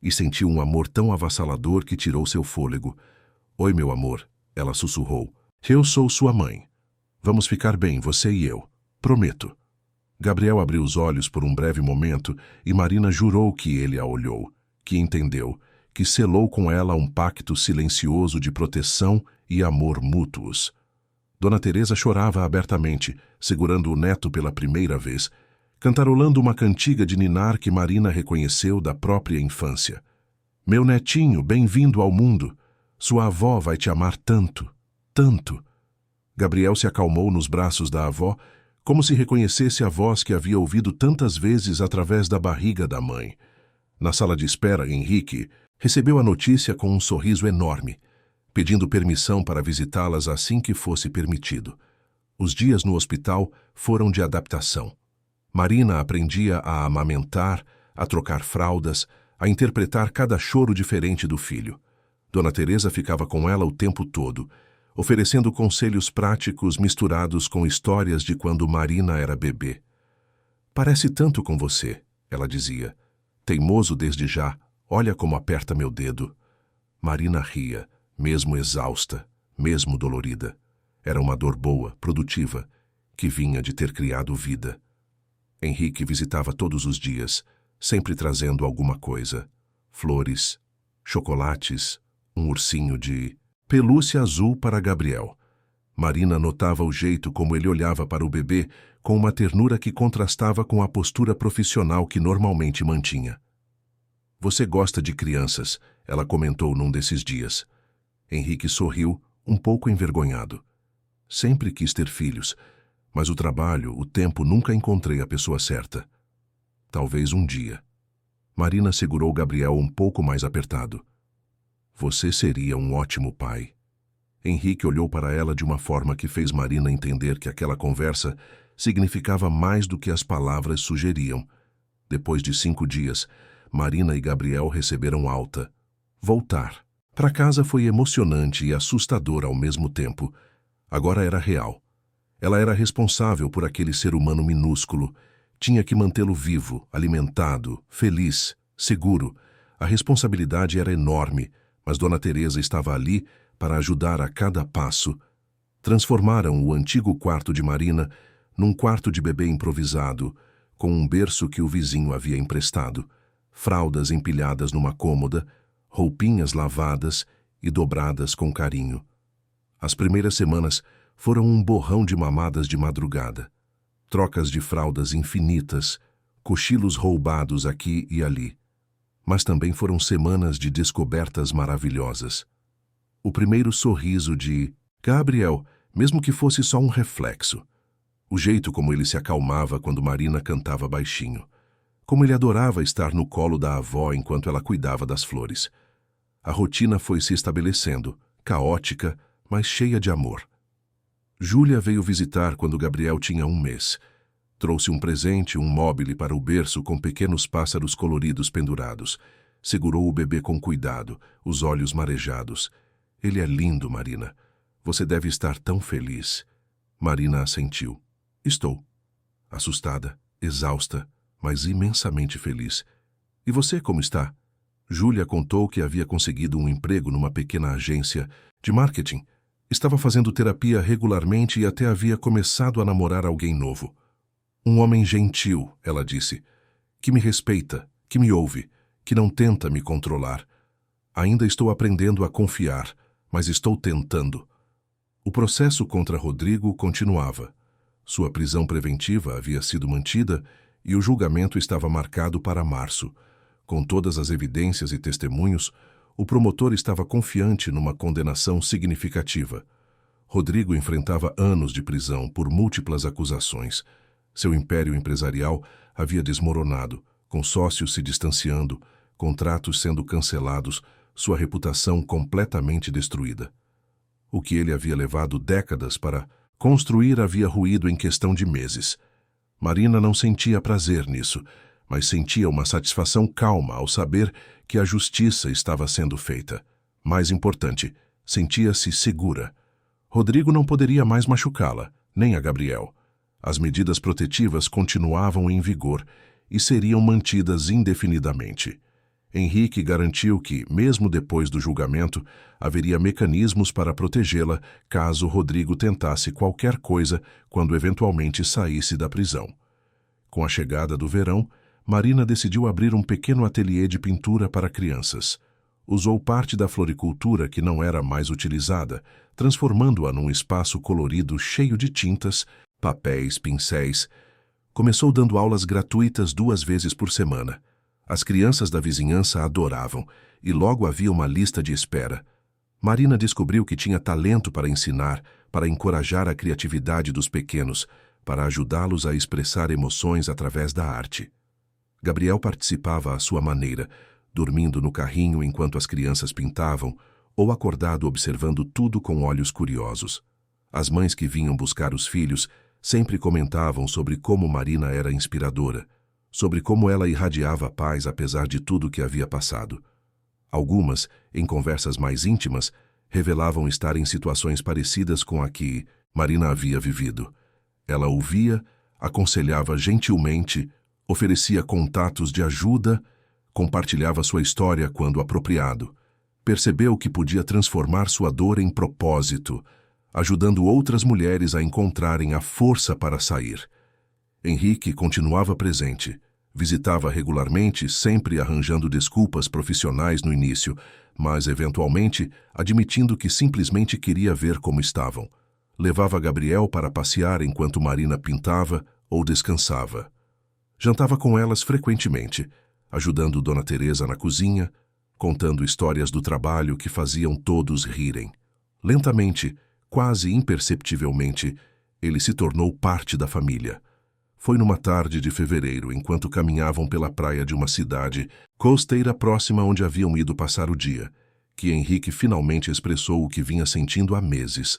e sentiu um amor tão avassalador que tirou seu fôlego. "Oi, meu amor", ela sussurrou. "Eu sou sua mãe. Vamos ficar bem, você e eu. Prometo. Gabriel abriu os olhos por um breve momento e Marina jurou que ele a olhou, que entendeu, que selou com ela um pacto silencioso de proteção e amor mútuos. Dona Teresa chorava abertamente, segurando o neto pela primeira vez, cantarolando uma cantiga de ninar que Marina reconheceu da própria infância. Meu netinho, bem-vindo ao mundo. Sua avó vai te amar tanto, tanto. Gabriel se acalmou nos braços da avó, como se reconhecesse a voz que havia ouvido tantas vezes através da barriga da mãe. Na sala de espera, Henrique recebeu a notícia com um sorriso enorme, pedindo permissão para visitá-las assim que fosse permitido. Os dias no hospital foram de adaptação. Marina aprendia a amamentar, a trocar fraldas, a interpretar cada choro diferente do filho. Dona Teresa ficava com ela o tempo todo, oferecendo conselhos práticos misturados com histórias de quando Marina era bebê. Parece tanto com você, ela dizia. Teimoso desde já, olha como aperta meu dedo. Marina ria, mesmo exausta, mesmo dolorida. Era uma dor boa, produtiva, que vinha de ter criado vida. Henrique visitava todos os dias, sempre trazendo alguma coisa. Flores, chocolates, um ursinho de pelúcia azul para Gabriel. Marina notava o jeito como ele olhava para o bebê com uma ternura que contrastava com a postura profissional que normalmente mantinha. Você gosta de crianças, ela comentou num desses dias. Henrique sorriu, um pouco envergonhado. Sempre quis ter filhos, mas o trabalho, o tempo, nunca encontrei a pessoa certa. Talvez um dia. Marina segurou Gabriel um pouco mais apertado. Você seria um ótimo pai. Henrique olhou para ela de uma forma que fez Marina entender que aquela conversa significava mais do que as palavras sugeriam. Depois de 5 dias, Marina e Gabriel receberam alta. Voltar para casa foi emocionante e assustador ao mesmo tempo. Agora era real. Ela era responsável por aquele ser humano minúsculo. Tinha que mantê-lo vivo, alimentado, feliz, seguro. A responsabilidade era enorme, mas Dona Teresa estava ali para ajudar a cada passo. Transformaram o antigo quarto de Marina num quarto de bebê improvisado, com um berço que o vizinho havia emprestado, fraldas empilhadas numa cômoda, roupinhas lavadas e dobradas com carinho. As primeiras semanas foram um borrão de mamadas de madrugada, trocas de fraldas infinitas, cochilos roubados aqui e ali. Mas também foram semanas de descobertas maravilhosas. O primeiro sorriso de Gabriel, mesmo que fosse só um reflexo. O jeito como ele se acalmava quando Marina cantava baixinho. Como ele adorava estar no colo da avó enquanto ela cuidava das flores. A rotina foi se estabelecendo, caótica, mas cheia de amor. Júlia veio visitar quando Gabriel tinha 1 mês. Trouxe um presente, um móbile para o berço com pequenos pássaros coloridos pendurados. Segurou o bebê com cuidado, os olhos marejados. Ele é lindo, Marina. Você deve estar tão feliz. Marina assentiu. Estou. Assustada, exausta, mas imensamente feliz. E você como está? Júlia contou que havia conseguido um emprego numa pequena agência de marketing. Estava fazendo terapia regularmente e até havia começado a namorar alguém novo. Um homem gentil, ela disse, que me respeita, que me ouve, que não tenta me controlar. Ainda estou aprendendo a confiar, mas estou tentando. O processo contra Rodrigo continuava. Sua prisão preventiva havia sido mantida e o julgamento estava marcado para março. Com todas as evidências e testemunhos, o promotor estava confiante numa condenação significativa. Rodrigo enfrentava anos de prisão por múltiplas acusações. Seu império empresarial havia desmoronado, com sócios se distanciando, contratos sendo cancelados, sua reputação completamente destruída. O que ele havia levado décadas para construir havia ruído em questão de meses. Marina não sentia prazer nisso, mas sentia uma satisfação calma ao saber que a justiça estava sendo feita. Mais importante, sentia-se segura. Rodrigo não poderia mais machucá-la, nem a Gabriel. As medidas protetivas continuavam em vigor e seriam mantidas indefinidamente. Henrique garantiu que, mesmo depois do julgamento, haveria mecanismos para protegê-la caso Rodrigo tentasse qualquer coisa quando eventualmente saísse da prisão. Com a chegada do verão, Marina decidiu abrir um pequeno ateliê de pintura para crianças. Usou parte da floricultura que não era mais utilizada, transformando-a num espaço colorido cheio de tintas, papéis, pincéis. Começou dando aulas gratuitas 2 vezes por semana. As crianças da vizinhança adoravam, e logo havia uma lista de espera. Marina descobriu que tinha talento para ensinar, para encorajar a criatividade dos pequenos, para ajudá-los a expressar emoções através da arte. Gabriel participava à sua maneira, dormindo no carrinho enquanto as crianças pintavam, ou acordado observando tudo com olhos curiosos. As mães que vinham buscar os filhos sempre comentavam sobre como Marina era inspiradora, sobre como ela irradiava paz apesar de tudo que havia passado. Algumas, em conversas mais íntimas, revelavam estar em situações parecidas com a que Marina havia vivido. Ela ouvia, aconselhava gentilmente, oferecia contatos de ajuda, compartilhava sua história quando apropriado. Percebeu que podia transformar sua dor em propósito, ajudando outras mulheres a encontrarem a força para sair. Henrique continuava presente. Visitava regularmente, sempre arranjando desculpas profissionais no início, mas, eventualmente, admitindo que simplesmente queria ver como estavam. Levava Gabriel para passear enquanto Marina pintava ou descansava. Jantava com elas frequentemente, ajudando Dona Teresa na cozinha, contando histórias do trabalho que faziam todos rirem. Lentamente, quase imperceptivelmente, ele se tornou parte da família. Foi numa tarde de fevereiro, enquanto caminhavam pela praia de uma cidade costeira próxima onde haviam ido passar o dia, que Henrique finalmente expressou o que vinha sentindo há meses.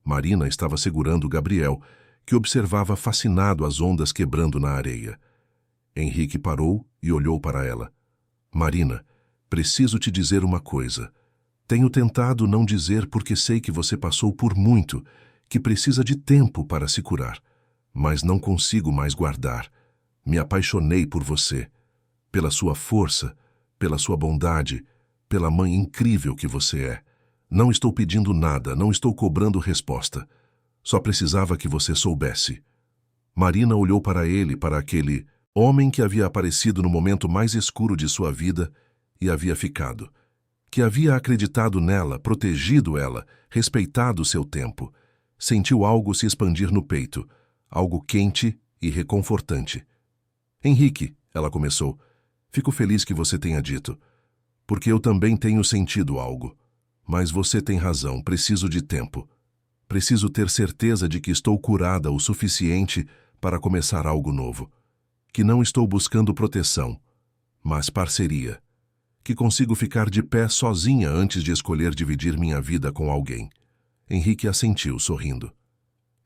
Marina estava segurando Gabriel, que observava fascinado as ondas quebrando na areia. Henrique parou e olhou para ela. Marina, preciso te dizer uma coisa. Tenho tentado não dizer porque sei que você passou por muito, que precisa de tempo para se curar. Mas não consigo mais guardar. Me apaixonei por você, pela sua força, pela sua bondade, pela mãe incrível que você é. Não estou pedindo nada, não estou cobrando resposta. Só precisava que você soubesse. Marina olhou para ele, para aquele homem que havia aparecido no momento mais escuro de sua vida e havia ficado. Que havia acreditado nela, protegido ela, respeitado seu tempo. Sentiu algo se expandir no peito. Algo quente e reconfortante. Henrique, ela começou, fico feliz que você tenha dito, porque eu também tenho sentido algo. Mas você tem razão, preciso de tempo. Preciso ter certeza de que estou curada o suficiente para começar algo novo. Que não estou buscando proteção, mas parceria. Que consigo ficar de pé sozinha antes de escolher dividir minha vida com alguém. Henrique assentiu, sorrindo.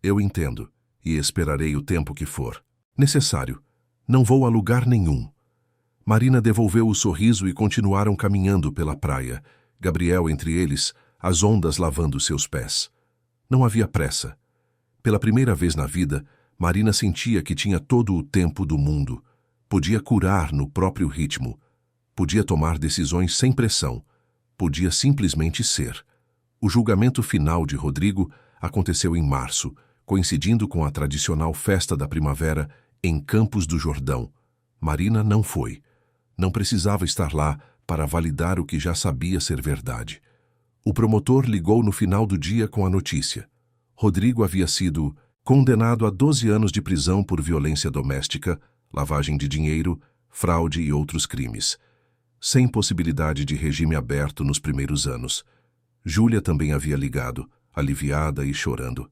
Eu entendo. E esperarei o tempo que for necessário. Não vou a lugar nenhum. Marina devolveu o sorriso e continuaram caminhando pela praia, Gabriel entre eles, as ondas lavando seus pés. Não havia pressa. Pela primeira vez na vida, Marina sentia que tinha todo o tempo do mundo. Podia curar no próprio ritmo. Podia tomar decisões sem pressão. Podia simplesmente ser. O julgamento final de Rodrigo aconteceu em março, coincidindo com a tradicional festa da primavera em Campos do Jordão. Marina não foi. Não precisava estar lá para validar o que já sabia ser verdade. O promotor ligou no final do dia com a notícia. Rodrigo havia sido condenado a 12 anos de prisão por violência doméstica, lavagem de dinheiro, fraude e outros crimes. Sem possibilidade de regime aberto nos primeiros anos. Júlia também havia ligado, aliviada e chorando.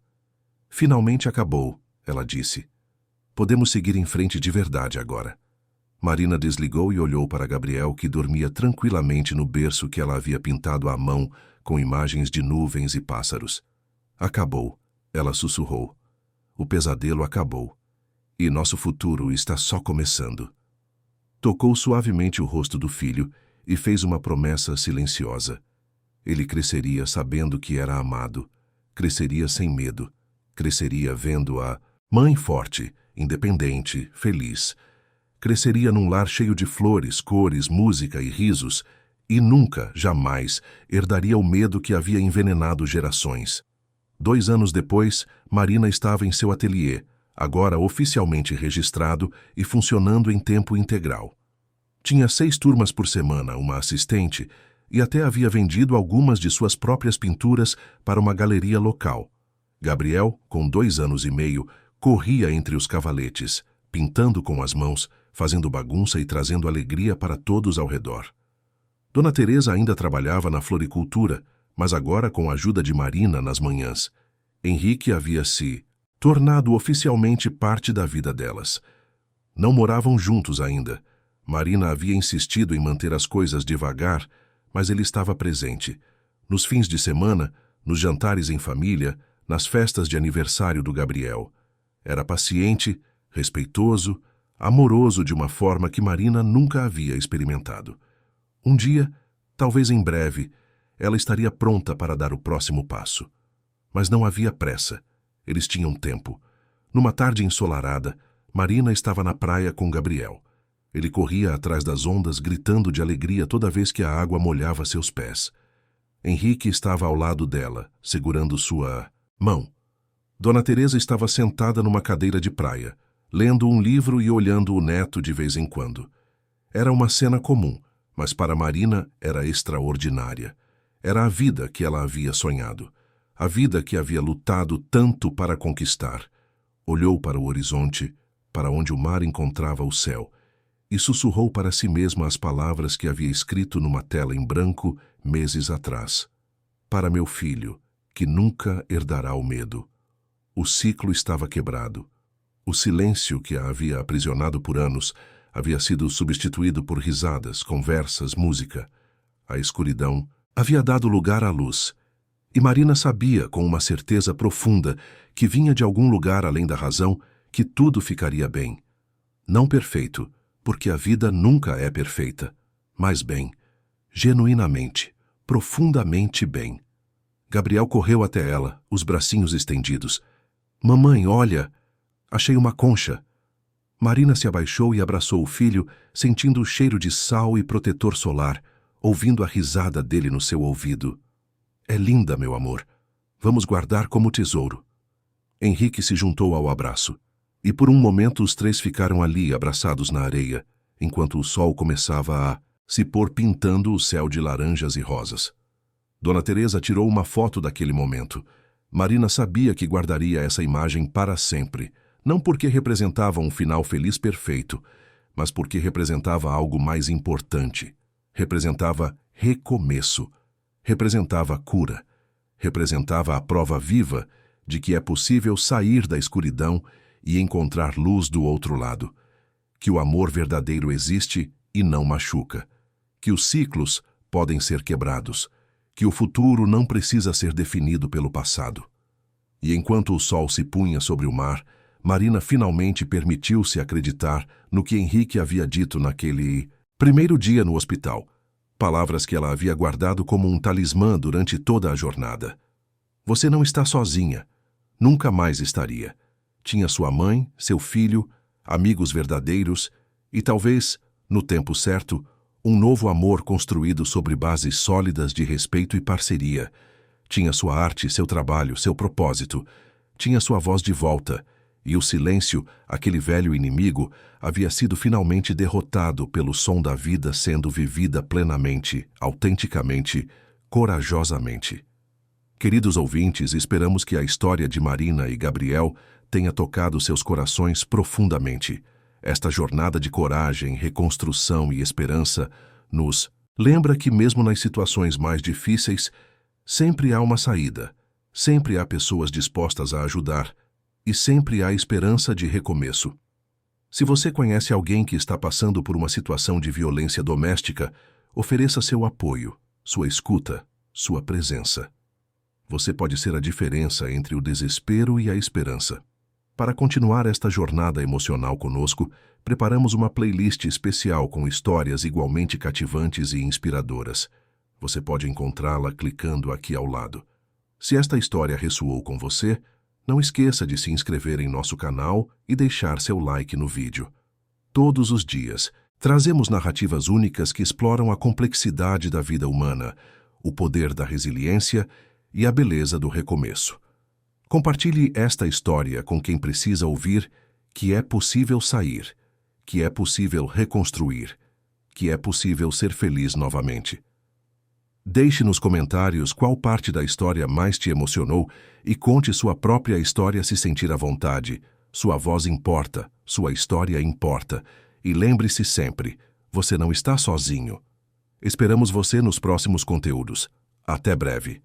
Finalmente acabou, ela disse. Podemos seguir em frente de verdade agora. Marina desligou e olhou para Gabriel, que dormia tranquilamente no berço que ela havia pintado à mão com imagens de nuvens e pássaros. Acabou, ela sussurrou. O pesadelo acabou. E nosso futuro está só começando. Tocou suavemente o rosto do filho e fez uma promessa silenciosa. Ele cresceria sabendo que era amado. Cresceria sem medo. Cresceria vendo a mãe forte, independente, feliz. Cresceria num lar cheio de flores, cores, música e risos, e nunca, jamais, herdaria o medo que havia envenenado gerações. 2 anos depois, Marina estava em seu ateliê, agora oficialmente registrado e funcionando em tempo integral. Tinha 6 turmas por semana, uma assistente, e até havia vendido algumas de suas próprias pinturas para uma galeria local. Gabriel, com 2 anos e meio, corria entre os cavaletes, pintando com as mãos, fazendo bagunça e trazendo alegria para todos ao redor. Dona Teresa ainda trabalhava na floricultura, mas agora com a ajuda de Marina nas manhãs. Henrique havia se tornado oficialmente parte da vida delas. Não moravam juntos ainda. Marina havia insistido em manter as coisas devagar, mas ele estava presente. Nos fins de semana, nos jantares em família, nas festas de aniversário do Gabriel. Era paciente, respeitoso, amoroso de uma forma que Marina nunca havia experimentado. Um dia, talvez em breve, ela estaria pronta para dar o próximo passo. Mas não havia pressa. Eles tinham tempo. Numa tarde ensolarada, Marina estava na praia com Gabriel. Ele corria atrás das ondas, gritando de alegria toda vez que a água molhava seus pés. Henrique estava ao lado dela, segurando sua mão. Dona Teresa estava sentada numa cadeira de praia, lendo um livro e olhando o neto de vez em quando. Era uma cena comum, mas para Marina era extraordinária. Era a vida que ela havia sonhado, a vida que havia lutado tanto para conquistar. Olhou para o horizonte, para onde o mar encontrava o céu, e sussurrou para si mesma as palavras que havia escrito numa tela em branco meses atrás. Para meu filho, que nunca herdará o medo. O ciclo estava quebrado. O silêncio que a havia aprisionado por anos havia sido substituído por risadas, conversas, música. A escuridão havia dado lugar à luz. E Marina sabia, com uma certeza profunda, que vinha de algum lugar além da razão, que tudo ficaria bem. Não perfeito, porque a vida nunca é perfeita, mas bem, genuinamente, profundamente bem. Gabriel correu até ela, os bracinhos estendidos. Mamãe, olha! Achei uma concha. Marina se abaixou e abraçou o filho, sentindo o cheiro de sal e protetor solar, ouvindo a risada dele no seu ouvido. É linda, meu amor. Vamos guardar como tesouro. Henrique se juntou ao abraço. E por um momento os 3 ficaram ali, abraçados na areia, enquanto o sol começava a se pôr pintando o céu de laranjas e rosas. Dona Teresa tirou uma foto daquele momento. Marina sabia que guardaria essa imagem para sempre, não porque representava um final feliz perfeito, mas porque representava algo mais importante. Representava recomeço. Representava cura. Representava a prova viva de que é possível sair da escuridão e encontrar luz do outro lado, que o amor verdadeiro existe e não machuca, que os ciclos podem ser quebrados, que o futuro não precisa ser definido pelo passado. E enquanto o sol se punha sobre o mar, Marina finalmente permitiu-se acreditar no que Henrique havia dito naquele primeiro dia no hospital, palavras que ela havia guardado como um talismã durante toda a jornada. Você não está sozinha, nunca mais estaria. Tinha sua mãe, seu filho, amigos verdadeiros e talvez, no tempo certo, um novo amor construído sobre bases sólidas de respeito e parceria. Tinha sua arte, seu trabalho, seu propósito. Tinha sua voz de volta. E o silêncio, aquele velho inimigo, havia sido finalmente derrotado pelo som da vida sendo vivida plenamente, autenticamente, corajosamente. Queridos ouvintes, esperamos que a história de Marina e Gabriel tenha tocado seus corações profundamente. Esta jornada de coragem, reconstrução e esperança nos lembra que mesmo nas situações mais difíceis, sempre há uma saída, sempre há pessoas dispostas a ajudar e sempre há esperança de recomeço. Se você conhece alguém que está passando por uma situação de violência doméstica, ofereça seu apoio, sua escuta, sua presença. Você pode ser a diferença entre o desespero e a esperança. Para continuar esta jornada emocional conosco, preparamos uma playlist especial com histórias igualmente cativantes e inspiradoras. Você pode encontrá-la clicando aqui ao lado. Se esta história ressoou com você, não esqueça de se inscrever em nosso canal e deixar seu like no vídeo. Todos os dias, trazemos narrativas únicas que exploram a complexidade da vida humana, o poder da resiliência e a beleza do recomeço. Compartilhe esta história com quem precisa ouvir que é possível sair, que é possível reconstruir, que é possível ser feliz novamente. Deixe nos comentários qual parte da história mais te emocionou e conte sua própria história se sentir à vontade. Sua voz importa, sua história importa. E lembre-se sempre, você não está sozinho. Esperamos você nos próximos conteúdos. Até breve.